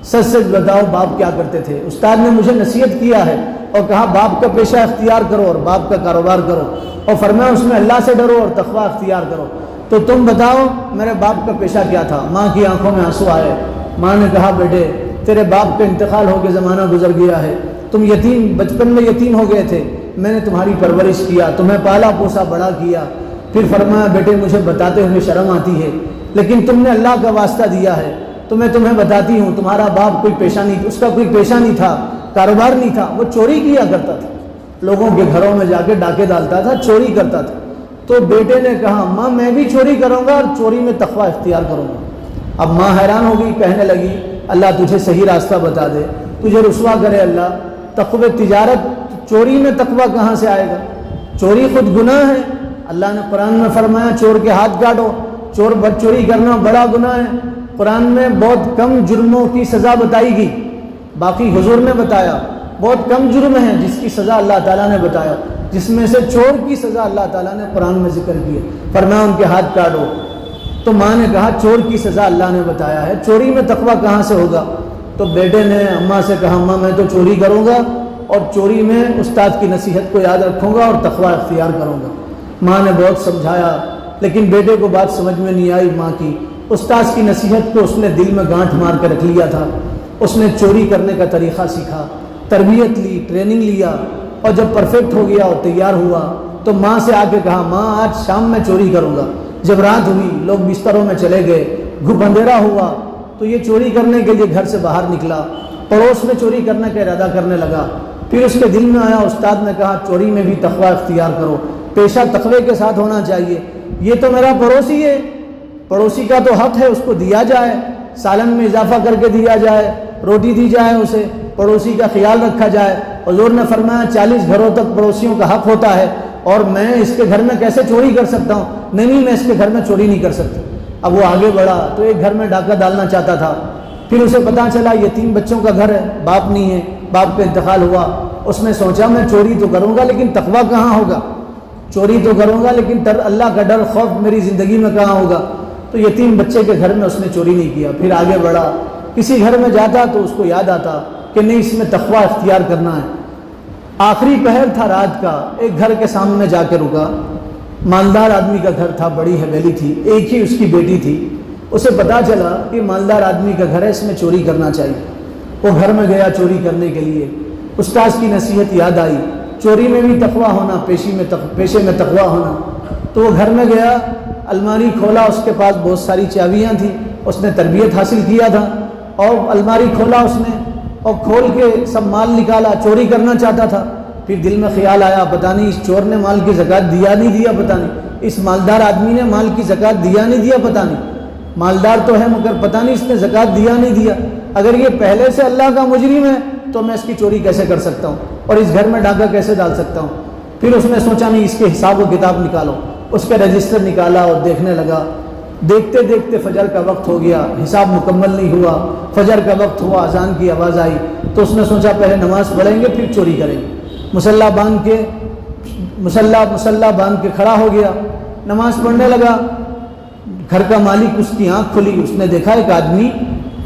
سچ سچ بتاؤ باپ کیا کرتے تھے؟ استاد نے مجھے نصیحت کیا ہے اور کہا باپ کا پیشہ اختیار کرو اور باپ کا کاروبار کرو اور فرمایا اس میں اللہ سے ڈرو اور تقوی اختیار کرو، تو تم بتاؤ میرے باپ کا پیشہ کیا تھا؟ ماں کی آنکھوں میں آنسو آئے۔ ماں نے کہا بیٹے تیرے باپ کا انتقال ہو کے زمانہ گزر گیا ہے، تم یتیم بچپن میں یتیم ہو گئے تھے، میں نے تمہاری پرورش کیا، تمہیں پالا پوسا بڑا کیا۔ پھر فرمایا بیٹے مجھے بتاتے ہوئے شرم آتی ہے لیکن تم نے اللہ کا واسطہ دیا ہے تو میں تمہیں بتاتی ہوں تمہارا باپ کوئی پیشہ نہیں، اس کا کوئی پیشہ نہیں تھا، کاروبار نہیں تھا، وہ چوری کیا کرتا تھا، لوگوں کے گھروں میں جا کے ڈاکے ڈالتا تھا، چوری کرتا تھا۔ تو بیٹے نے کہا ماں میں بھی چوری کروں گا اور چوری میں تقوی اختیار کروں گا۔ اب ماں حیران ہو گئی، کہنے لگی اللہ تجھے صحیح راستہ بتا دے، تجھے رسوا کرے اللہ، تقوی تجارت چوری میں تقوی کہاں سے آئے گا؟ چوری خود گناہ ہے، اللہ نے قرآن میں فرمایا چور کے ہاتھ کاٹو، چوری کرنا بڑا گناہ ہے۔ قرآن میں بہت کم جرموں کی سزا بتائی گئی، باقی حضور نے بتایا بہت کم جرم ہیں جس کی سزا اللہ تعالیٰ نے بتایا، جس میں سے چور کی سزا اللہ تعالیٰ نے قرآن میں ذکر کی ہے، فرمایا ان کے ہاتھ کاٹو۔ تو ماں نے کہا چور کی سزا اللہ نے بتایا ہے، چوری میں تقوی کہاں سے ہوگا؟ تو بیٹے نے اماں سے کہا اماں میں تو چوری کروں گا اور چوری میں استاد کی نصیحت کو یاد رکھوں گا اور تقوی اختیار کروں گا۔ ماں نے بہت سمجھایا لیکن بیٹے کو بات سمجھ میں نہیں آئی ماں کی۔ استاد کی نصیحت کو اس نے دل میں گانٹھ مار کے رکھ لیا تھا۔ اس نے چوری کرنے کا طریقہ سیکھا، تربیت لی، ٹریننگ لیا اور جب پرفیکٹ ہو گیا اور تیار ہوا تو ماں سے آ کے کہا ماں آج شام میں چوری کروں گا۔ جب رات ہوئی لوگ بستروں میں چلے گئے، گھپ اندھیرا ہوا تو یہ چوری کرنے کے لیے گھر سے باہر نکلا، پڑوس میں چوری کرنے کا ارادہ کرنے لگا۔ پھر اس کے دل میں آیا، استاد نے کہا چوری میں بھی تقوی اختیار کرو، پیشہ تقوی کے ساتھ ہونا چاہیے۔ یہ تو میرا پڑوسی ہے، پڑوسی کا تو حق ہے اس کو دیا جائے، سالن میں اضافہ کر کے دیا جائے، روٹی دی جائے، اسے پڑوسی کا خیال رکھا جائے۔ حضور نے فرمایا 40 گھروں تک پڑوسیوں کا حق ہوتا ہے اور میں اس کے گھر میں کیسے چوری کر سکتا ہوں؟ نہیں میں اس کے گھر میں چوری نہیں کر سکتا۔ اب وہ آگے بڑھا تو ایک گھر میں ڈاکہ ڈالنا چاہتا تھا، پھر اسے پتہ چلا یتیم بچوں کا گھر ہے، باپ نہیں ہے، باپ کا انتقال ہوا۔ اس نے سوچا میں چوری تو کروں گا لیکن تقوی کہاں ہوگا؟ چوری تو کروں گا لیکن اللہ کا ڈر خوف میری زندگی میں کہاں ہوگا؟ تو یتیم بچے کے گھر میں اس نے چوری نہیں کیا۔ پھر آگے بڑھا، کسی گھر میں جاتا تو اس کو یاد آتا کہ نہیں اس میں تقوی اختیار کرنا ہے۔ آخری پہر تھا رات کا، ایک گھر کے سامنے جا کے رکا، مالدار آدمی کا گھر تھا، بڑی حویلی تھی، ایک ہی اس کی بیٹی تھی۔ اسے پتہ چلا کہ مالدار آدمی کا گھر ہے، اس میں چوری کرنا چاہیے۔ وہ گھر میں گیا چوری کرنے کے لیے، استاد کی نصیحت یاد آئی، چوری میں بھی تقوی ہونا، پیشے میں تقوی ہونا۔ تو وہ گھر میں گیا الماری کھولا، اس کے پاس بہت ساری چابیاں تھیں، اس نے تربیت حاصل کیا تھا، اور الماری کھولا اس نے اور کھول کے سب مال نکالا، چوری کرنا چاہتا تھا۔ پھر دل میں خیال آیا پتہ نہیں اس چور نے مال کی زکوٰۃ دیا نہیں دیا، پتہ نہیں اس مالدار آدمی نے مال کی زکوٰۃ دیا نہیں دیا، پتہ نہیں مالدار تو ہے مگر پتہ نہیں اس نے زکوٰۃ دیا نہیں دیا، اگر یہ پہلے سے اللہ کا مجرم ہے تو میں اس کی چوری کیسے کر سکتا ہوں اور اس گھر میں ڈاکہ کیسے ڈال سکتا ہوں۔ پھر اس نے سوچا نہیں اس کے حساب و کتاب نکالو، اس کا رجسٹر نکالا اور دیکھنے لگا۔ دیکھتے دیکھتے فجر کا وقت ہو گیا، حساب مکمل نہیں ہوا، فجر کا وقت ہوا، اذان کی آواز آئی تو اس نے سوچا پہلے نماز پڑھیں گے پھر چوری کریں گے۔ مصلی باندھ کے کھڑا ہو گیا، نماز پڑھنے لگا۔ گھر کا مالک اس کی آنکھ کھلی، اس نے دیکھا ایک آدمی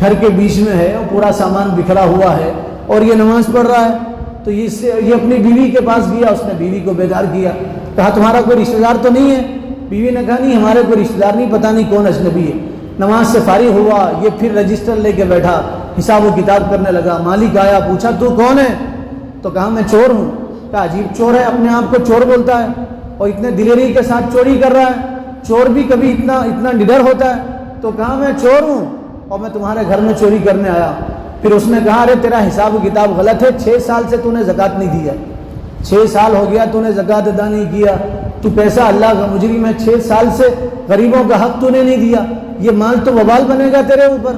گھر کے بیچ میں ہے اور پورا سامان بکھرا ہوا ہے اور یہ نماز پڑھ رہا ہے، تو یہ اپنی بیوی کے پاس گیا، اس نے بیوی کو بیدار کیا، کہا تمہارا کوئی رشتہ دار تو نہیں ہے؟ بیوی نے کہا نہیں ہمارے کوئی رشتہ دار نہیں، پتہ نہیں کون اجنبی ہے۔ نماز سے فارغ ہوا، یہ پھر رجسٹر لے کے بیٹھا، حساب و کتاب کرنے لگا۔ مالک آیا، پوچھا تو کون ہے؟ تو کہا میں چور ہوں۔ کہا عجیب چور ہے، اپنے آپ کو چور بولتا ہے اور اتنے دلیری کے ساتھ چوری کر رہا ہے، چور بھی کبھی اتنا نڈر ہوتا ہے؟ تو کہا میں چور ہوں اور میں تمہارے گھر میں چوری کرنے آیا۔ پھر اس نے کہا ارے تیرا حساب و کتاب غلط ہے، 6 سال سے تو نے زکوٰۃ نہیں دی ہے، 6 سال ہو گیا تو نے زکوٰۃ ادا نہیں کیا، تو پیسہ اللہ کا مجرم ہے، 6 سال سے غریبوں کا حق تو نے نہیں دیا، یہ مال تو وبال بنے گا تیرے اوپر۔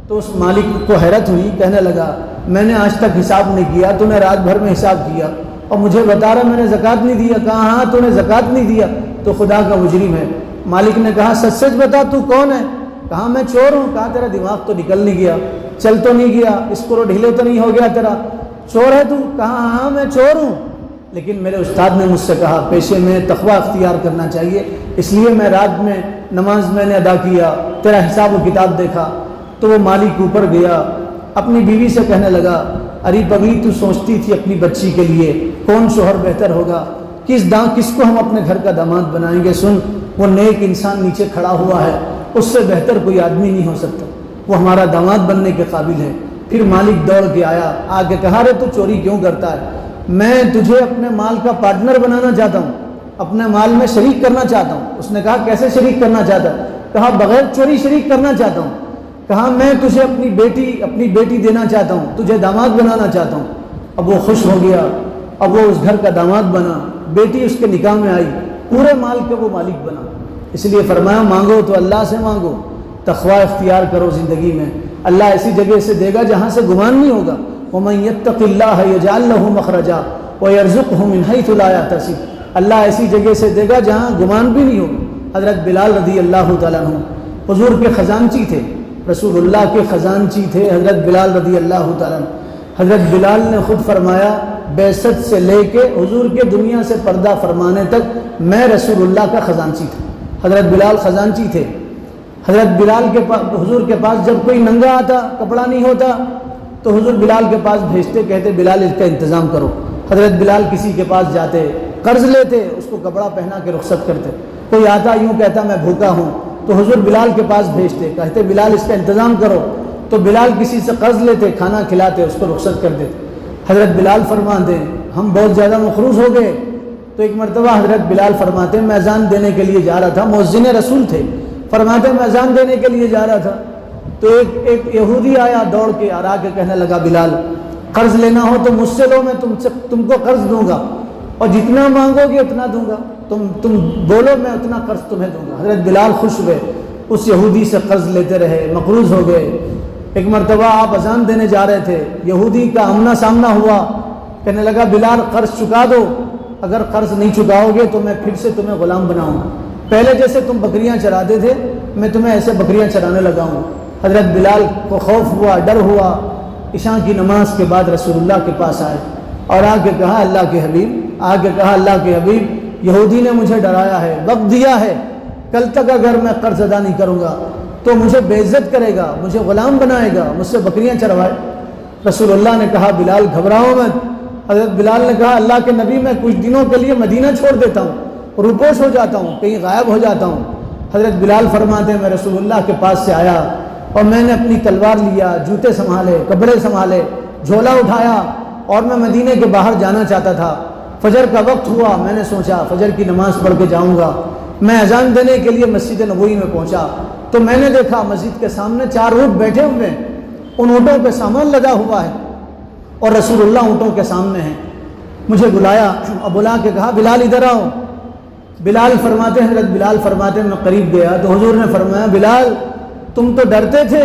تو اس مالک کو حیرت ہوئی، کہنے لگا میں نے آج تک حساب نہیں کیا، تو نے رات بھر میں حساب کیا اور مجھے بتا رہا میں نے زکوٰۃ نہیں دیا۔ کہا ہاں تو نے زکوٰۃ نہیں دیا تو خدا کا مجرم ہے۔ مالک نے کہا سچ سچ بتا تو کون ہے؟ کہا میں چور ہوں۔ کہا تیرا دماغ تو نکل نہیں گیا، چل تو نہیں گیا، اسکرو ڈھیلے تو نہیں ہو گیا تیرا، چور ہے تو؟ کہا ہاں میں چور ہوں، لیکن میرے استاد نے مجھ سے کہا پیشے میں تقوی اختیار کرنا چاہیے، اس لیے میں رات میں نماز میں نے ادا کیا، تیرا حساب و کتاب دیکھا۔ تو وہ مالک اوپر گیا، اپنی بیوی سے کہنے لگا ارے پگلی تو سوچتی تھی اپنی بچی کے لیے کون شوہر بہتر ہوگا، کس کو ہم اپنے گھر کا داماد بنائیں گے، سن وہ نیک انسان نیچے کھڑا ہوا ہے، اس سے بہتر کوئی آدمی نہیں ہو سکتا، وہ ہمارا داماد بننے کے قابل ہے۔ پھر مالک دوڑ کے آیا، آ کے کہا رے تو چوری کیوں کرتا ہے؟ میں تجھے اپنے مال کا پارٹنر بنانا چاہتا ہوں، اپنے مال میں شریک کرنا چاہتا ہوں۔ اس نے کہا کیسے شریک کرنا چاہتا ہے؟ کہا بغیر چوری شریک کرنا چاہتا ہوں۔ کہا میں تجھے اپنی بیٹی دینا چاہتا ہوں، تجھے داماد بنانا چاہتا ہوں۔ اب وہ خوش ہو گیا، اب وہ اس گھر کا داماد بنا، بیٹی اس کے نکاح میں آئی، پورے مال کے وہ مالک بنا۔ اس لیے فرمایا مانگو تو اللہ سے مانگو، تقوی اختیار کرو زندگی میں، اللہ ایسی جگہ سے دے گا جہاں سے گمان نہیں ہوگا۔ وَمَن يَتَّقِ اللَّهَ يَجْعَل لَّهُ مَخْرَجًا وَيَرْزُقْهُ مِنْ حَيْثُ لَا يَحْتَسِبُ، اللہ ایسی جگہ سے دے گا جہاں گمان بھی نہیں ہوگا۔ حضرت بلال رضی اللہ تعالیٰ عنہ حضور کے خزانچی تھے، رسول اللہ کے خزانچی تھے حضرت بلال رضی اللہ تعالیٰ عنہ۔ حضرت بلال نے خود فرمایا بعثت سے لے کے حضور کے دنیا سے پردہ فرمانے تک میں رسول اللہ کا خزانچی تھا۔ حضرت بلال خزانچی تھے۔ حضرت بلال کے پاس، حضور کے پاس جب کوئی ننگا آتا، کپڑا نہیں ہوتا تو حضور بلال کے پاس بھیجتے، کہتے بلال اس کا انتظام کرو۔ حضرت بلال کسی کے پاس جاتے، قرض لیتے، اس کو کپڑا پہنا کے رخصت کرتے۔ کوئی آتا یوں کہتا میں بھوکا ہوں تو حضور بلال کے پاس بھیجتے، کہتے بلال اس کا انتظام کرو، تو بلال کسی سے قرض لیتے، کھانا کھلاتے، اس کو رخصت کر دیتے۔ حضرت بلال فرماتے ہم بہت زیادہ مخروص ہو گئے، تو ایک مرتبہ حضرت بلال فرماتے میں اذان دینے کے لیے جا رہا تھا، مؤذن رسول تھے، فرماتے میں اذان دینے کے لیے جا رہا تھا تو ایک یہودی آیا دوڑ کے اور آ کے کہنے لگا بلال قرض لینا ہو تو مجھ سے لو، میں تم کو قرض دوں گا اور جتنا مانگو گے اتنا دوں گا، تم بولو میں اتنا قرض تمہیں دوں گا۔ حضرت بلال خوش ہوئے، اس یہودی سے قرض لیتے رہے، مقروض ہو گئے۔ ایک مرتبہ آپ اذان دینے جا رہے تھے، یہودی کا آمنا سامنا ہوا، کہنے لگا بلال قرض چکا دو، اگر قرض نہیں چکاؤ گے تو میں پھر سے تمہیں غلام بناؤں گا، پہلے جیسے تم بکریاں چراتے تھے میں تمہیں ایسے بکریاں چرانے لگا ہوں۔ حضرت بلال کو خوف ہوا، ڈر ہوا، عشاء کی نماز کے بعد رسول اللہ کے پاس آئے اور آ کے کہا اللہ کے حبیب یہودی نے مجھے ڈرایا ہے، وقت دیا ہے، کل تک اگر میں قرض ادا نہیں کروں گا تو مجھے بے عزت کرے گا، مجھے غلام بنائے گا، مجھ سے بکریاں چروائے۔ رسول اللہ نے کہا بلال گھبراؤ مت۔ حضرت بلال نے کہا اللہ کے نبی میں کچھ دنوں کے لیے مدینہ چھوڑ دیتا ہوں، روپوش ہو جاتا ہوں، کہیں غائب ہو جاتا ہوں۔ حضرت بلال فرماتے ہیں میں رسول اللہ کے پاس سے آیا اور میں نے اپنی تلوار لیا، جوتے سنبھالے، کپڑے سنبھالے، جھولا اٹھایا اور میں مدینے کے باہر جانا چاہتا تھا۔ فجر کا وقت ہوا، میں نے سوچا فجر کی نماز پڑھ کے جاؤں گا، میں اذان دینے کے لیے مسجد نبوی میں پہنچا تو میں نے دیکھا مسجد کے سامنے 4 اونٹ بیٹھے ہوئے ہیں، ان اونٹوں پہ سامان لگا ہوا ہے اور رسول اللہ اونٹوں کے سامنے ہیں۔ مجھے بلایا اور بلا کے کہا بلال ادھر آؤ۔ بلال فرماتے ہیں، حضرت بلال فرماتے ہیں میں قریب گیا تو حضور نے فرمایا بلال تم تو ڈرتے تھے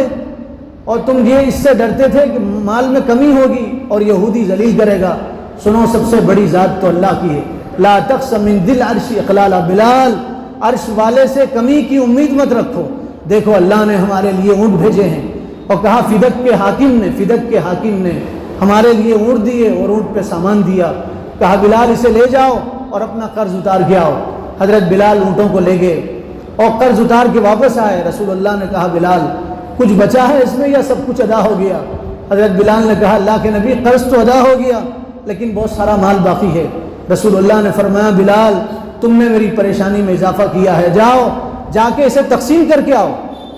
اور تم یہ اس سے ڈرتے تھے کہ مال میں کمی ہوگی اور یہودی ذلیل کرے گا، سنو سب سے بڑی ذات تو اللہ کی ہے، لا تخش من ذی العرش اقلالا، بلال عرش والے سے کمی کی امید مت رکھو، دیکھو اللہ نے ہمارے لیے اونٹ بھیجے ہیں۔ اور کہا فدق کے حاکم نے ہمارے لیے اونٹ دیے اور اونٹ پہ سامان دیا، کہا بلال اسے لے جاؤ اور اپنا قرض اتار کے آؤ۔ حضرت بلال اونٹوں کو لے گئے اور قرض اتار کے واپس آئے۔ رسول اللہ نے کہا بلال کچھ بچا ہے اس میں یا سب کچھ ادا ہو گیا؟ حضرت بلال نے کہا اللہ کے نبی قرض تو ادا ہو گیا لیکن بہت سارا مال باقی ہے۔ رسول اللہ نے فرمایا بلال تم نے میری پریشانی میں اضافہ کیا ہے، جاؤ جا کے اسے تقسیم کر کے آؤ۔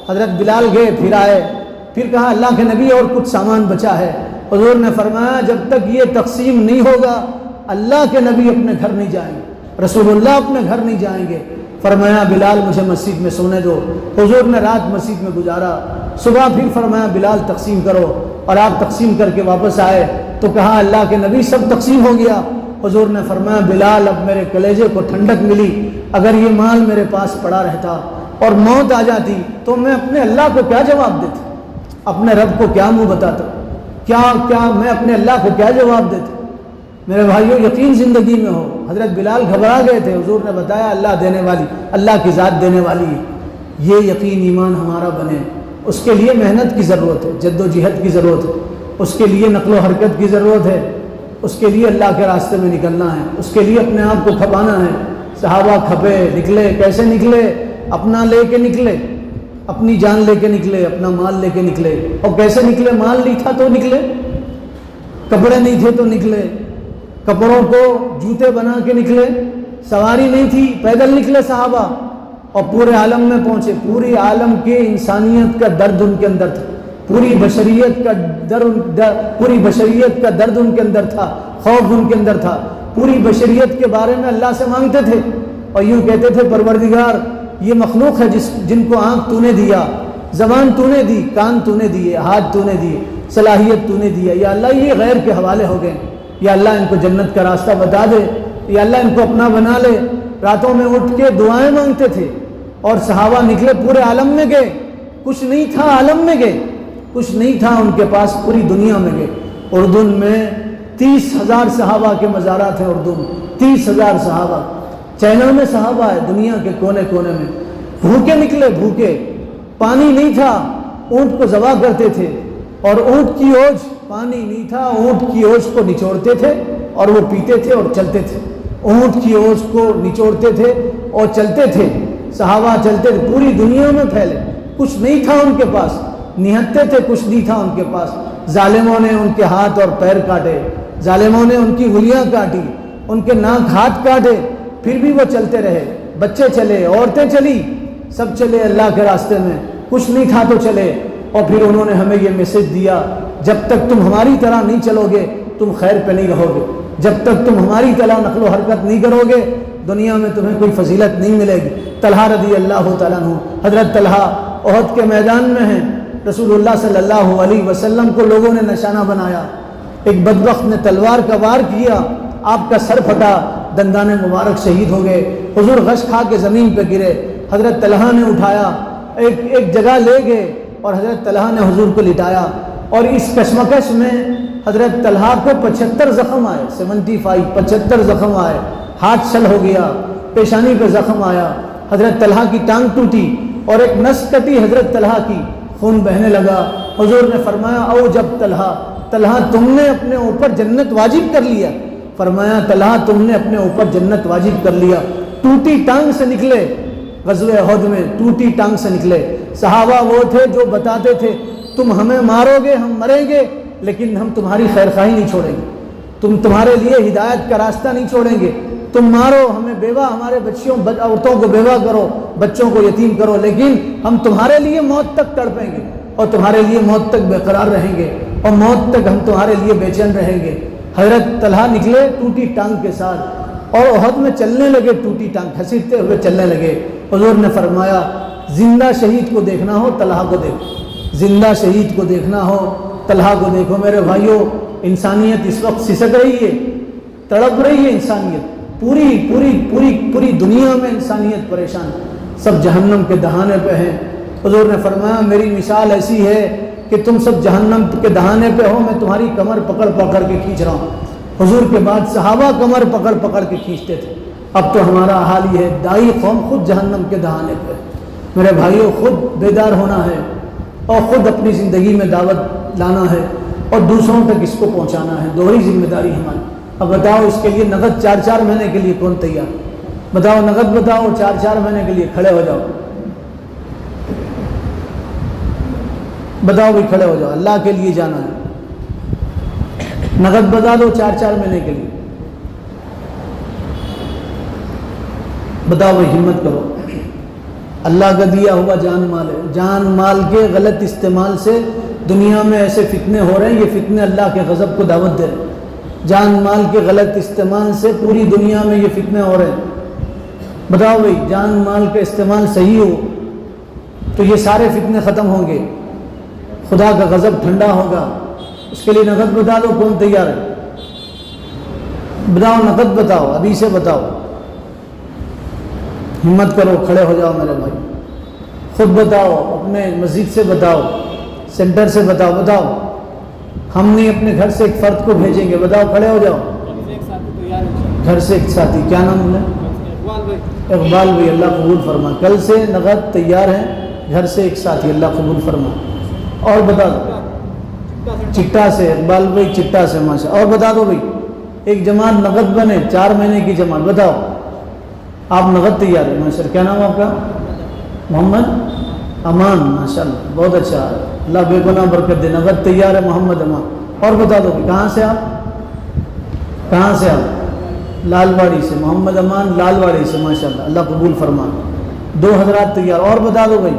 حضرت بلال گئے، پھر آئے، پھر کہا اللہ کے نبی اور کچھ سامان بچا ہے۔ حضور نے فرمایا جب تک یہ تقسیم نہیں ہوگا اللہ کے نبی اپنے گھر نہیں جائیں گے، رسول اللہ اپنے گھر نہیں جائیں گے۔ فرمایا بلال مجھے مسجد میں سونے دو۔ حضور نے رات مسجد میں گزارا، صبح پھر فرمایا بلال تقسیم کرو، اور آپ تقسیم کر کے واپس آئے تو کہا اللہ کے نبی سب تقسیم ہو گیا۔ حضور نے فرمایا بلال اب میرے کلیجے کو ٹھنڈک ملی، اگر یہ مال میرے پاس پڑا رہتا اور موت آ جاتی تو میں اپنے اللہ کو کیا جواب دیتا، اپنے رب کو کیا منہ بتاتا، کیا میں اپنے اللہ کو کیا جواب دیتا۔ میرے بھائیوں یقین زندگی میں ہو، حضرت بلال گھبرا گئے تھے، حضور نے بتایا اللہ دینے والی، اللہ کی ذات دینے والی ہے، یہ یقین ایمان ہمارا بنے۔ اس کے لیے محنت کی ضرورت ہے، جد و جہد کی ضرورت ہے، اس کے لیے نقل و حرکت کی ضرورت ہے، اس کے لیے اللہ کے راستے میں نکلنا ہے، اس کے لیے اپنے آپ کو کھپانا ہے۔ صحابہ کھپے، نکلے، کیسے نکلے؟ اپنا لے کے نکلے، اپنی جان لے کے نکلے، اپنا مال لے کے نکلے۔ اور کیسے نکلے؟ مال نہیں تھا تو نکلے، کپڑے نہیں تھے تو نکلے، کپڑوں کو جوتے بنا کے نکلے، سواری نہیں تھی پیدل نکلے صحابہ اور پورے عالم میں پہنچے۔ پوری عالم کے انسانیت کا درد ان کے اندر تھا، پوری بشریت کا درد ان کے اندر تھا، خوف ان کے اندر تھا، پوری بشریت کے بارے میں اللہ سے مانگتے تھے اور یوں کہتے تھے پروردگار یہ مخلوق ہے جن کو آنکھ تو نے دیا، زبان تو نے دی، کان تو نے دیے، ہاتھ تو نے دیے، صلاحیت تو نے دیا، یا اللہ یہ غیر کے حوالے ہو گئے، یا اللہ ان کو جنت کا راستہ بتا دے، یا اللہ ان کو اپنا بنا لے۔ راتوں میں اٹھ کے دعائیں مانگتے تھے اور صحابہ نکلے، پورے عالم میں گئے، کچھ نہیں تھا عالم میں گئے، کچھ نہیں تھا ان کے پاس، پوری دنیا میں گئے۔ اردن میں 30,000 صحابہ کے مزارات ہیں، اردن 30,000 صحابہ، چینل میں صحابہ ہے، دنیا کے کونے کونے میں، بھوکے نکلے، بھوکے، پانی نہیں تھا، اونٹ کو ذبح کرتے تھے اور اونٹ کی اوج، پانی نہیں تھا، اونٹ کی اوج کو نچوڑتے تھے اور وہ پیتے تھے اور چلتے تھے، اونٹ کی اوج کو نچوڑتے تھے اور چلتے تھے، صحابہ چلتے تھے، پوری دنیا میں پھیلے، کچھ نہیں تھا ان کے پاس، نہتے تھے، کچھ نہیں تھا ان کے پاس، ظالموں نے ان کے ہاتھ اور پیر کاٹے، ظالموں نے ان کی انگلیاں کاٹی، ان کے ناک ہاتھ کاٹے، پھر بھی وہ چلتے رہے، بچے چلے، عورتیں چلی، سب چلے اللہ کے راستے میں، کچھ نہیں تھا تو چلے۔ اور پھر انہوں نے ہمیں یہ میسج دیا جب تک تم ہماری طرح نہیں چلو گے تم خیر پہ نہیں رہو گے، جب تک تم ہماری طرح نقل و حرکت نہیں کرو گے دنیا میں تمہیں کوئی فضیلت نہیں ملے گی۔ طلحہ رضی اللہ تعالیٰ عنہ، حضرت طلحہ احد کے میدان میں ہیں، رسول اللہ صلی اللہ علیہ وسلم کو لوگوں نے نشانہ بنایا، ایک بدبخت نے تلوار کا وار کیا، آپ کا سر پھٹا، دندان مبارک شہید ہو گئے، حضور غش کھا کے زمین پہ گرے، حضرت طلحہ نے اٹھایا، ایک جگہ لے گئے اور حضرت طلحہ نے حضور کو لٹایا، اور اس کشمکش میں حضرت طلحہ کو 75 زخم آئے، 75 زخم آئے، ہاتھ چھل ہو گیا، پیشانی پہ زخم آیا، حضرت طلحہ کی ٹانگ ٹوٹی اور ایک نس کٹی حضرت طلحہ کی، خون بہنے لگا۔ حضور نے فرمایا او جب طلحہ تم نے اپنے اوپر جنت واجب کر لیا، فرمایا طلحہ تم نے اپنے اوپر جنت واجب کر لیا، ٹوٹی ٹانگ سے نکلے، غزوہ احد میں ٹوٹی ٹانگ سے نکلے۔ صحابہ وہ تھے جو بتاتے تھے تم ہمیں مارو گے ہم مریں گے لیکن ہم تمہاری خیر خواہی نہیں چھوڑیں گے، تمہارے لیے ہدایت کا راستہ نہیں چھوڑیں گے، تم مارو ہمیں، بیوہ ہمارے عورتوں کو بیوہ کرو، بچوں کو یتیم کرو، لیکن ہم تمہارے لیے موت تک تڑپیں گے اور تمہارے لیے موت تک بے قرار رہیں گے اور موت تک ہم تمہارے لیے بے چین رہیں گے۔ حضرت طلحہ نکلے ٹوٹی ٹانگ کے ساتھ، اور احد میں چلنے لگے، ٹوٹی ٹانگ گھسیٹتے ہوئے چلنے لگے۔ حضور نے فرمایا زندہ شہید کو دیکھنا ہو طلحہ کو دیکھو، زندہ شہید کو دیکھنا ہو طلحہ کو دیکھو۔ میرے بھائیوں، انسانیت اس وقت سسک رہی ہے، تڑپ رہی ہے انسانیت، پوری پوری پوری پوری دنیا میں انسانیت پریشان، سب جہنم کے دہانے پہ ہیں۔ حضور نے فرمایا میری مثال ایسی ہے کہ تم سب جہنم کے دہانے پہ ہو، میں تمہاری کمر پکڑ پکڑ کے کھینچ رہا ہوں۔ حضور کے بعد صحابہ کمر پکڑ پکڑ کے کھینچتے تھے، اب تو ہمارا حال یہ ہے، دائی قوم خود جہنم کے دہانے پہ۔ میرے بھائیوں، خود بیدار ہونا ہے اور خود اپنی زندگی میں دعوت لانا ہے اور دوسروں تک اس کو پہنچانا ہے، دوہری ذمہ داری ہماری۔ اب بتاؤ اس کے لیے نقد 4 مہینے کے لیے کون تیار؟ بتاؤ نقد، بتاؤ 4 مہینے کے لیے کھڑے ہو جاؤ، بتاؤ بھی کھڑے ہو جاؤ، اللہ کے لیے جانا ہے، نقد بتا دو 4 مہینے کے لیے، بتاؤ بھائی ہمت کرو۔ اللہ کا دیا ہوا جان مال ہے، جان مال کے غلط استعمال سے دنیا میں ایسے فتنے ہو رہے ہیں، یہ فتنے اللہ کے غضب کو دعوت دے رہے ہیں۔ جان مال کے غلط استعمال سے پوری دنیا میں یہ فتنے ہو رہے ہیں۔ بتاؤ بھائی جان مال کا استعمال صحیح ہو تو یہ سارے فتنے ختم ہوں گے، خدا کا غضب ٹھنڈا ہوگا۔ اس کے لیے نقد بتا دو کون تیار ہے؟ بتاؤ نقد، بتاؤ ابھی سے بتاؤ، ہمت کرو، کھڑے ہو جاؤ میرے بھائی، خود بتاؤ، اپنے مسجد سے بتاؤ، سینٹر سے بتاؤ، بتاؤ ہم نہیں اپنے گھر سے ایک فرد کو بھیجیں گے، بتاؤ کھڑے ہو جاؤ، گھر سے ایک ساتھی، کیا نام بولے؟ اقبال بھائی، اللہ قبول فرما، کل سے نقد تیار ہیں، گھر سے ایک ساتھی، اللہ قبول فرما۔ اور بتا دو چٹا سے، اقبال بھائی چٹا سے، ماشاء، اور بتا دو بھائی ایک جماعت نقد بنے 4 مہینے کی جماعت، بتاؤ آپ نقد تیار ہے ماشاء اللہ، کیا نام آپ کا؟ محمد امان، ماشاء اللہ بہت اچھا، اللہ بے گناہ برکت دے، نقد تیار ہے محمد امان۔ اور بتا دو کہاں سے آپ؟ کہاں سے آپ؟ لال واڑی سے، محمد امان لال واڑی سے، ماشاء اللہ اللہ قبول فرما۔ 2 حضرات تیار، اور بتا دو بھائی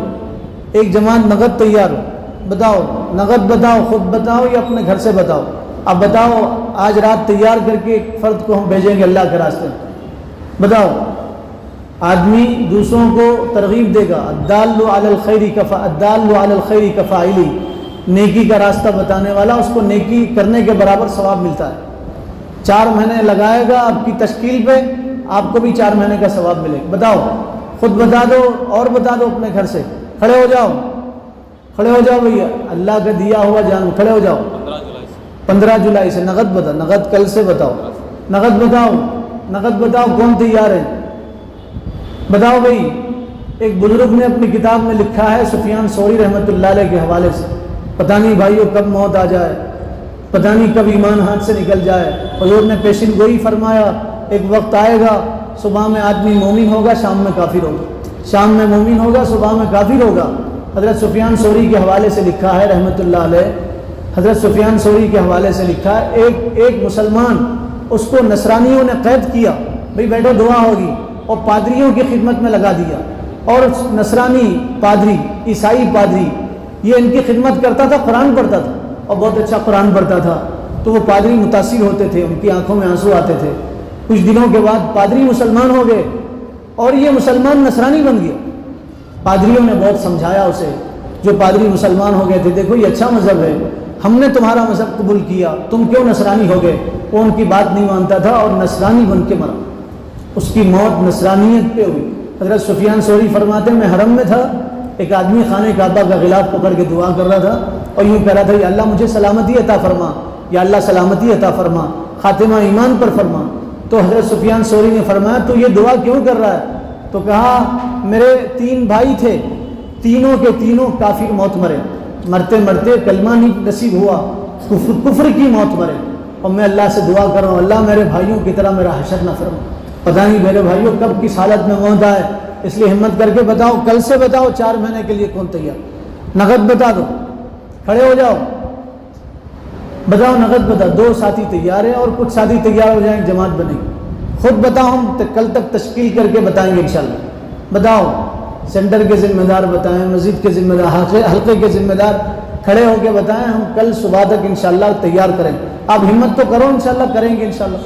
ایک جماعت نقد تیار ہو، بتاؤ نقد، بتاؤ خود بتاؤ یا اپنے گھر سے بتاؤ، اب بتاؤ آج رات تیار کر کے ایک فرد کو ہم بھیجیں گے اللہ کے راستے میں، بتاؤ۔ آدمی دوسروں کو ترغیب دے گا، الدال علی الخیر کفاعلی، نیکی کا راستہ بتانے والا اس کو نیکی کرنے کے برابر ثواب ملتا ہے۔ 4 مہینے لگائے گا آپ کی تشکیل پہ، آپ کو بھی 4 مہینے کا ثواب ملے گا۔ بتاؤ خود بتا دو اور بتا دو اپنے گھر سے، کھڑے ہو جاؤ، کھڑے ہو جاؤ بھیا، اللہ کا دیا ہوا جان، کھڑے ہو جاؤ۔ 15 جولائی سے نقد بتا، نقد کل سے بتاؤ، نقد بتاؤ، نقد بتاؤ کون تیار ہے؟ بتاؤ بھائی۔ ایک بزرگ نے اپنی کتاب میں لکھا ہے سفیان ثوری رحمۃ اللہ علیہ کے حوالے سے، پتہ نہیں بھائیوں کب موت آ جائے، پتہ نہیں کب ایمان ہاتھ سے نکل جائے۔ حضور نے پیشن گوئی فرمایا ایک وقت آئے گا صبح میں آدمی مومن ہوگا، شام میں کافر ہوگا، شام میں مومن ہوگا، صبح میں کافر ہوگا۔ حضرت سفیان ثوری کے حوالے سے لکھا ہے رحمۃ اللہ علیہ، حضرت سفیان ثوری کے حوالے سے لکھا ہے ایک مسلمان، اس کو نصرانیوں نے قید کیا، بھئی بیٹھو دعا ہوگی، اور پادریوں کی خدمت میں لگا دیا، اور نصرانی پادری، عیسائی پادری، یہ ان کی خدمت کرتا تھا، قرآن پڑھتا تھا اور بہت اچھا قرآن پڑھتا تھا، تو وہ پادری متاثر ہوتے تھے، ان کی آنکھوں میں آنسو آتے تھے۔ کچھ دنوں کے بعد پادری مسلمان ہو گئے اور یہ مسلمان نصرانی بن گیا۔ پادریوں نے بہت سمجھایا اسے، جو پادری مسلمان ہو گئے تھے، دیکھو یہ اچھا مذہب ہے، ہم نے تمہارا مذہب قبول کیا، تم کیوں نصرانی ہو گئے؟ وہ ان کی بات نہیں مانتا تھا اور نصرانی بن کے مرا، اس کی موت نصرانیت پہ ہوئی۔ حضرت سفیان ثوری فرماتے ہیں میں حرم میں تھا، ایک آدمی خانہ کعبہ کا غلاف پکڑ کے دعا کر رہا تھا اور یوں کہہ رہا تھا یا اللہ مجھے سلامتی عطا فرما، یا اللہ سلامتی عطا فرما، خاتمہ ایمان پر فرما۔ تو حضرت سفیان ثوری نے فرمایا تو یہ دعا کیوں کر رہا ہے؟ تو کہا میرے 3 بھائی تھے، تینوں کے تینوں کافر موت مرے، مرتے مرتے کلمہ نہیں نصیب ہوا، کفر کی موت مرے، اور میں اللہ سے دعا کر رہا ہوں اللہ میرے بھائیوں کی طرح میرا حشر نہ فرما۔ پتہ نہیں میرے بھائیوں کب کس حالت میں موت آئے، اس لیے ہمت کر کے بتاؤ، کل سے بتاؤ 4 مہینے کے لیے کون تیار؟ نقد بتا دو، کھڑے ہو جاؤ، بتاؤ نقد بتا۔ 2 ساتھی تیار ہیں اور کچھ ساتھی تیار ہو جائیں، جماعت بنے گی۔ خود بتاؤ، ہم کل تک تشکیل کر کے بتائیں گے انشاءاللہ۔ بتاؤ، سینٹر کے ذمہ دار بتائیں، مسجد کے ذمہ دار، حلقے کے ذمہ دار کھڑے ہو کے بتائیں، ہم کل صبح تک انشاءاللہ تیار کریں۔ آپ ہمت تو کرو، انشاءاللہ کریں گے انشاءاللہ۔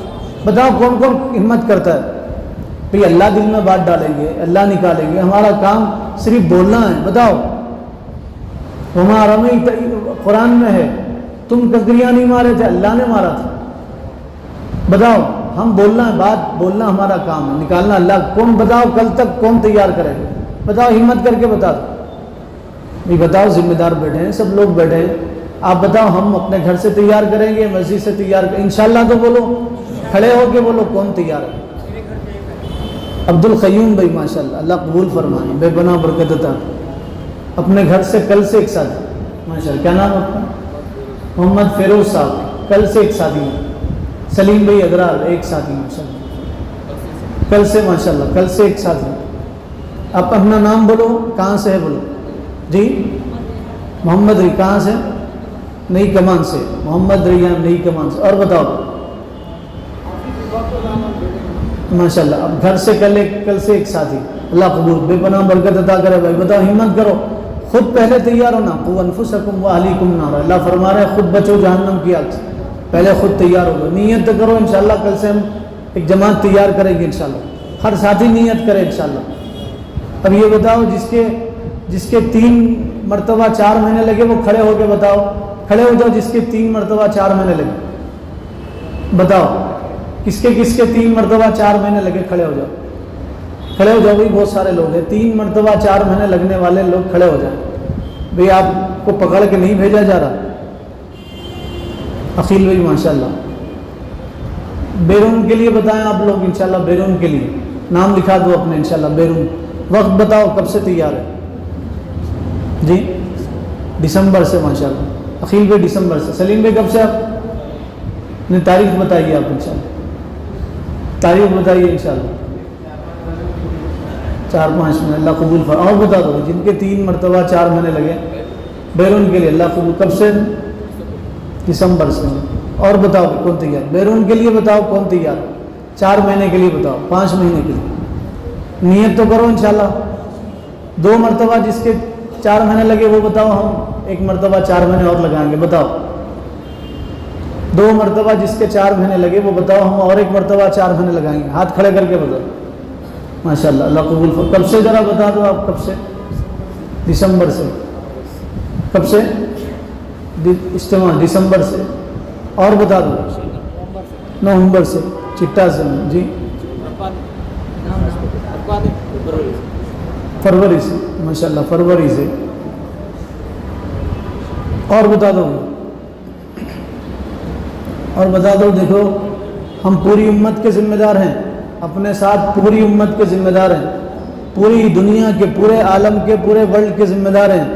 بتاؤ کون کون ہمت کرتا ہے؟ بھئی اللہ دل میں بات ڈالیں گے، اللہ نکالیں گے، ہمارا کام صرف بولنا ہے۔ بتاؤ وما رمیت، قرآن میں ہے، تم کنکریاں نہیں مارے تھے، اللہ نے مارا تھا۔ بتاؤ ہم بولنا ہے، بات بولنا ہمارا کام ہے، نکالنا اللہ۔ کون بتاؤ کل تک کون تیار کرے گا؟ بتاؤ ہمت کر کے بتا دو۔ نہیں بتاؤ، ذمہ دار بیٹھے ہیں، سب لوگ بیٹھے ہیں، آپ بتاؤ ہم اپنے گھر سے تیار کریں گے، مسجد سے تیار کریں؟ انشاءاللہ تو بولو، کھڑے ہو کے بولو کون تیار ہے؟ عبد القیوم بھائی ماشاءاللہ، اللہ قبول فرمائے، بے پناہ برکت عطا۔ اپنے گھر سے کل سے ایک ساتھی ماشاءاللہ، کیا نام آپ کا؟ محمد فیروز صاحب، کل سے ایک ساتھی ہیں۔ سلیم بھائی ادرار ایک ساتھی ماشاءاللہ، کل سے ماشاءاللہ، کل سے ایک ساتھی۔ آپ اپنا نام بولو، کہاں سے ہے بولو جی؟ محمد ری، کہاں سے؟ نئی کمان سے، محمد ریان نئی کمان سے۔ اور بتاؤ ماشاءاللہ، اب گھر سے کل سے ایک ساتھی، اللہ قبول بے پناہ برکت عطا کرے بھائی۔ بتاؤ ہمت کرو، خود پہلے تیار ہونا، قوا انفسکم واہلیکم نارا، اللہ فرما رہے ہیں خود بچو جہنم کی آگ سے، پہلے خود تیار ہو۔ نیت تو کرو انشاءاللہ، کل سے ہم ایک جماعت تیار کریں گے انشاءاللہ، ہر ساتھی نیت کرے انشاءاللہ۔ اب یہ بتاؤ جس کے 3 مرتبہ 4 مہینے لگے وہ کھڑے ہو کے بتاؤ، کھڑے ہو جاؤ جس کے 3 مرتبہ 4 مہینے لگے، بتاؤ کس کے 3 مرتبہ 4 مہینے لگے؟ کھڑے ہو جاؤ، کھڑے ہو جاؤ بھائی، بہت سارے لوگ ہیں 3 مرتبہ 4 مہینے لگنے والے لوگ، کھڑے ہو جائیں بھائی، آپ کو پکڑ کے نہیں بھیجا جا رہا۔ عقیل بھائی ماشاءاللہ، بیرون کے لیے بتائیں آپ لوگ انشاءاللہ، بیرون کے لیے نام لکھا دو اپنے انشاءاللہ، بیرون۔ وقت بتاؤ کب سے تیار ہے جی؟ دسمبر سے ماشاءاللہ، عقیل بھائی دسمبر سے۔ سلیم بھائی کب سے؟ آپ نے تاریخ بتائیے، آپ انشاءاللہ تاریخ بتائیے انشاءاللہ۔ 4-5 مہینے، اللہ قبول فرمائے۔ اور بتا دو جن کے 3 مرتبہ 4 مہینے لگے بیرون کے لیے، اللہ قبول۔ کب سے؟ دسمبر سے۔ اور بتاؤ کون تیار؟ بیرون کے لیے بتاؤ کون تیار؟ 4 مہینے کے لیے بتاؤ، 5 مہینے کے لیے نیت تو کرو انشاءاللہ۔ 2 مرتبہ جس کے 4 مہینے لگے وہ بتاؤ، ہم 1 مرتبہ 4 مہینے اور لگائیں گے، بتاؤ۔ 2 مرتبہ جس کے 4 مہینے لگے وہ بتاؤ، ہم اور 1 مرتبہ 4 مہینے لگائیں گے، ہاتھ کھڑے کر کے بتاؤ ماشاءاللہ، اللہ قبول فرمائے۔ کب سے ذرا بتا دو آپ، کب سے؟ دسمبر سے۔ کب سے؟ اجتماع دسمبر سے۔ اور بتا دو نومبر سے، چٹا سے جی، فروری سے ماشاءاللہ، فروری سے۔ اور بتا دو، اور بتا دو، دیکھو ہم پوری امت کے ذمہ دار ہیں، اپنے ساتھ پوری امت کے ذمہ دار ہیں، پوری دنیا کے، پورے عالم کے، پورے ورلڈ کے ذمہ دار ہیں۔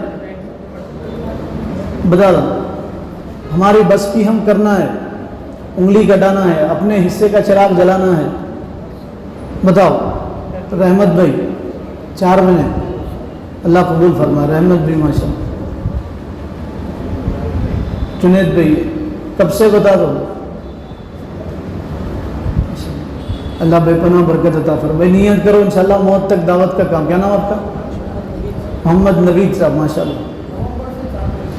بتا دو ہماری بس کی ہم کرنا ہے، انگلی کٹانا ہے، اپنے حصے کا چراغ جلانا ہے۔ بتاؤ رحمت بھائی 4 مہینے، اللہ قبول فرما، رحمت بھی ماشاءاللہ۔ جنید بھائی کب سے بتا دو، اللہ بے پناہ برکت عطا فرمائے۔ نیت کرو انشاءاللہ، موت تک دعوت کا کام۔ کیا نام آپ کا؟ محمد نوید صاحب ماشاءاللہ،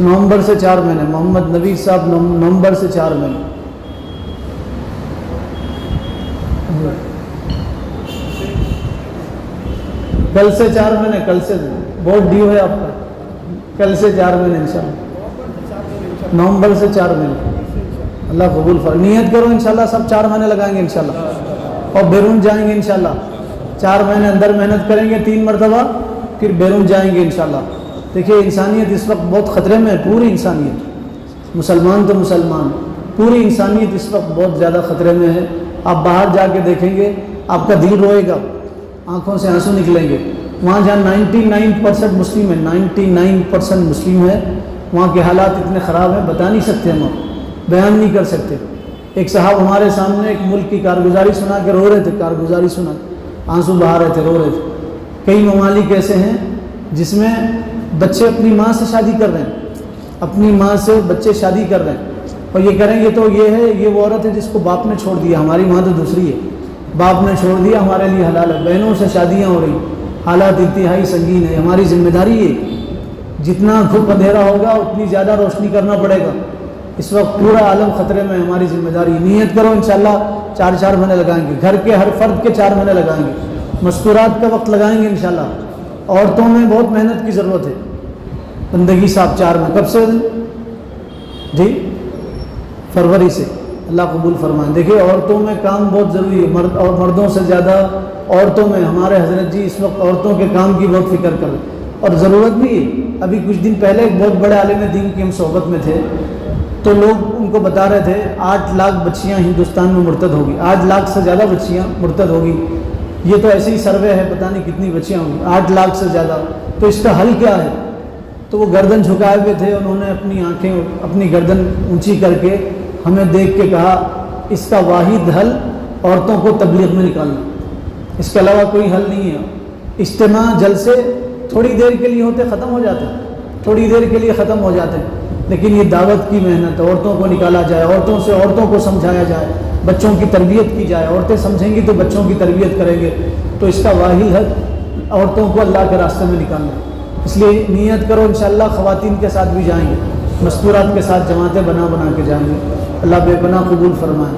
نومبر سے 4 مہینے، محمد نوید صاحب نومبر سے 4 مہینے۔ کل سے 4 مہینے، کل سے بہت ڈیو ہے آپ کا، کل سے 4 مہینے انشاءاللہ، نومبر سے 4 مہینے، اللہ قبول فرمائے۔ نیت کرو انشاءاللہ، سب 4 مہینے لگائیں گے انشاءاللہ، اور بیرون جائیں گے انشاءاللہ۔ 4 مہینے اندر محنت کریں گے 3 مرتبہ، پھر بیرون جائیں گے انشاءاللہ۔ دیکھیے انسانیت اس وقت بہت خطرے میں ہے، پوری انسانیت، مسلمان تو مسلمان، پوری انسانیت اس وقت بہت زیادہ خطرے میں ہے۔ آپ باہر جا کے دیکھیں گے، آپ کا دل روئے گا، آنکھوں سے آنسو نکلیں گے۔ وہاں جہاں 99% مسلم ہے، 99% مسلم ہے، وہاں کے حالات اتنے خراب ہیں، بتا نہیں سکتے، ہم بیان نہیں کر سکتے۔ ایک صاحب ہمارے سامنے ایک ملک کی کارگزاری سنا کے رو رہے تھے، کارگزاری سنا آنسو بہا رہے تھے، رو رہے تھے۔ کئی ممالک ایسے ہیں جس میں بچے اپنی ماں سے شادی کر رہے ہیں، اپنی ماں سے بچے شادی کر رہے ہیں، اور یہ کریں گے تو یہ ہے، یہ وہ عورت ہے جس کو باپ نے چھوڑ دیا، ہماری ماں تو دوسری ہے، باپ نے چھوڑ دیا، ہمارے لیے حلال ہے۔ بہنوں سے شادیاں ہو رہی، حالات انتہائی سنگین ہے۔ ہماری ذمہ داری ہے، جتنا گھپ اندھیرا ہوگا اتنی زیادہ روشنی کرنا پڑے گا، اس وقت پورا عالم خطرے میں، ہماری ذمہ داری، نیت کرو انشاءاللہ 4 مہینے لگائیں گے، گھر کے ہر فرد کے 4 مہینے لگائیں گے، مستورات کا وقت لگائیں گے انشاءاللہ۔ عورتوں میں بہت محنت کی ضرورت ہے، بندگی صاحب 4 مہینے کب سے جی؟ فروری سے، اللہ قبول فرمائیں۔ دیکھیے عورتوں میں کام بہت ضروری ہے، مرد اور مردوں سے زیادہ عورتوں میں، ہمارے حضرت جی اس وقت عورتوں کے کام کی بہت فکر کر رہے ہیں، اور ضرورت بھی ہے۔ ابھی کچھ دن پہلے ایک بہت بڑے عالم دین کی ہم صحبت میں تھے، تو لوگ ان کو بتا رہے تھے 8 لاکھ بچیاں ہندوستان میں مرتد ہوگی، 8 لاکھ سے زیادہ بچیاں مرتد ہوگی۔ یہ تو ایسے ہی سروے ہے، پتہ نہیں کتنی بچیاں ہوں گی، 8 لاکھ سے زیادہ۔ تو اس کا حل کیا ہے؟ تو وہ گردن جھکائے ہوئے تھے، انہوں نے اپنی آنکھیں، اپنی گردن اونچی کر کے ہمیں دیکھ کے کہا اس کا واحد حل عورتوں کو تبلیغ میں نکالنا، اس کے علاوہ کوئی حل نہیں ہے۔ اجتماع جلسے تھوڑی دیر کے لیے ہوتے، ختم ہو جاتے ہیں، تھوڑی دیر کے لیے ختم ہو جاتے ہیں، لیکن یہ دعوت کی محنت، عورتوں کو نکالا جائے، عورتوں سے عورتوں کو سمجھایا جائے، بچوں کی تربیت کی جائے، عورتیں سمجھیں گی تو بچوں کی تربیت کریں گے، تو اس کا واحد حل عورتوں کو اللہ کے راستے میں نکالنا۔ اس لیے نیت کرو انشاءاللہ خواتین کے ساتھ بھی جائیں گے، مستورات کے ساتھ جماعتیں بنا کے جائیں گے، اللہ بے پناہ قبول فرمائے۔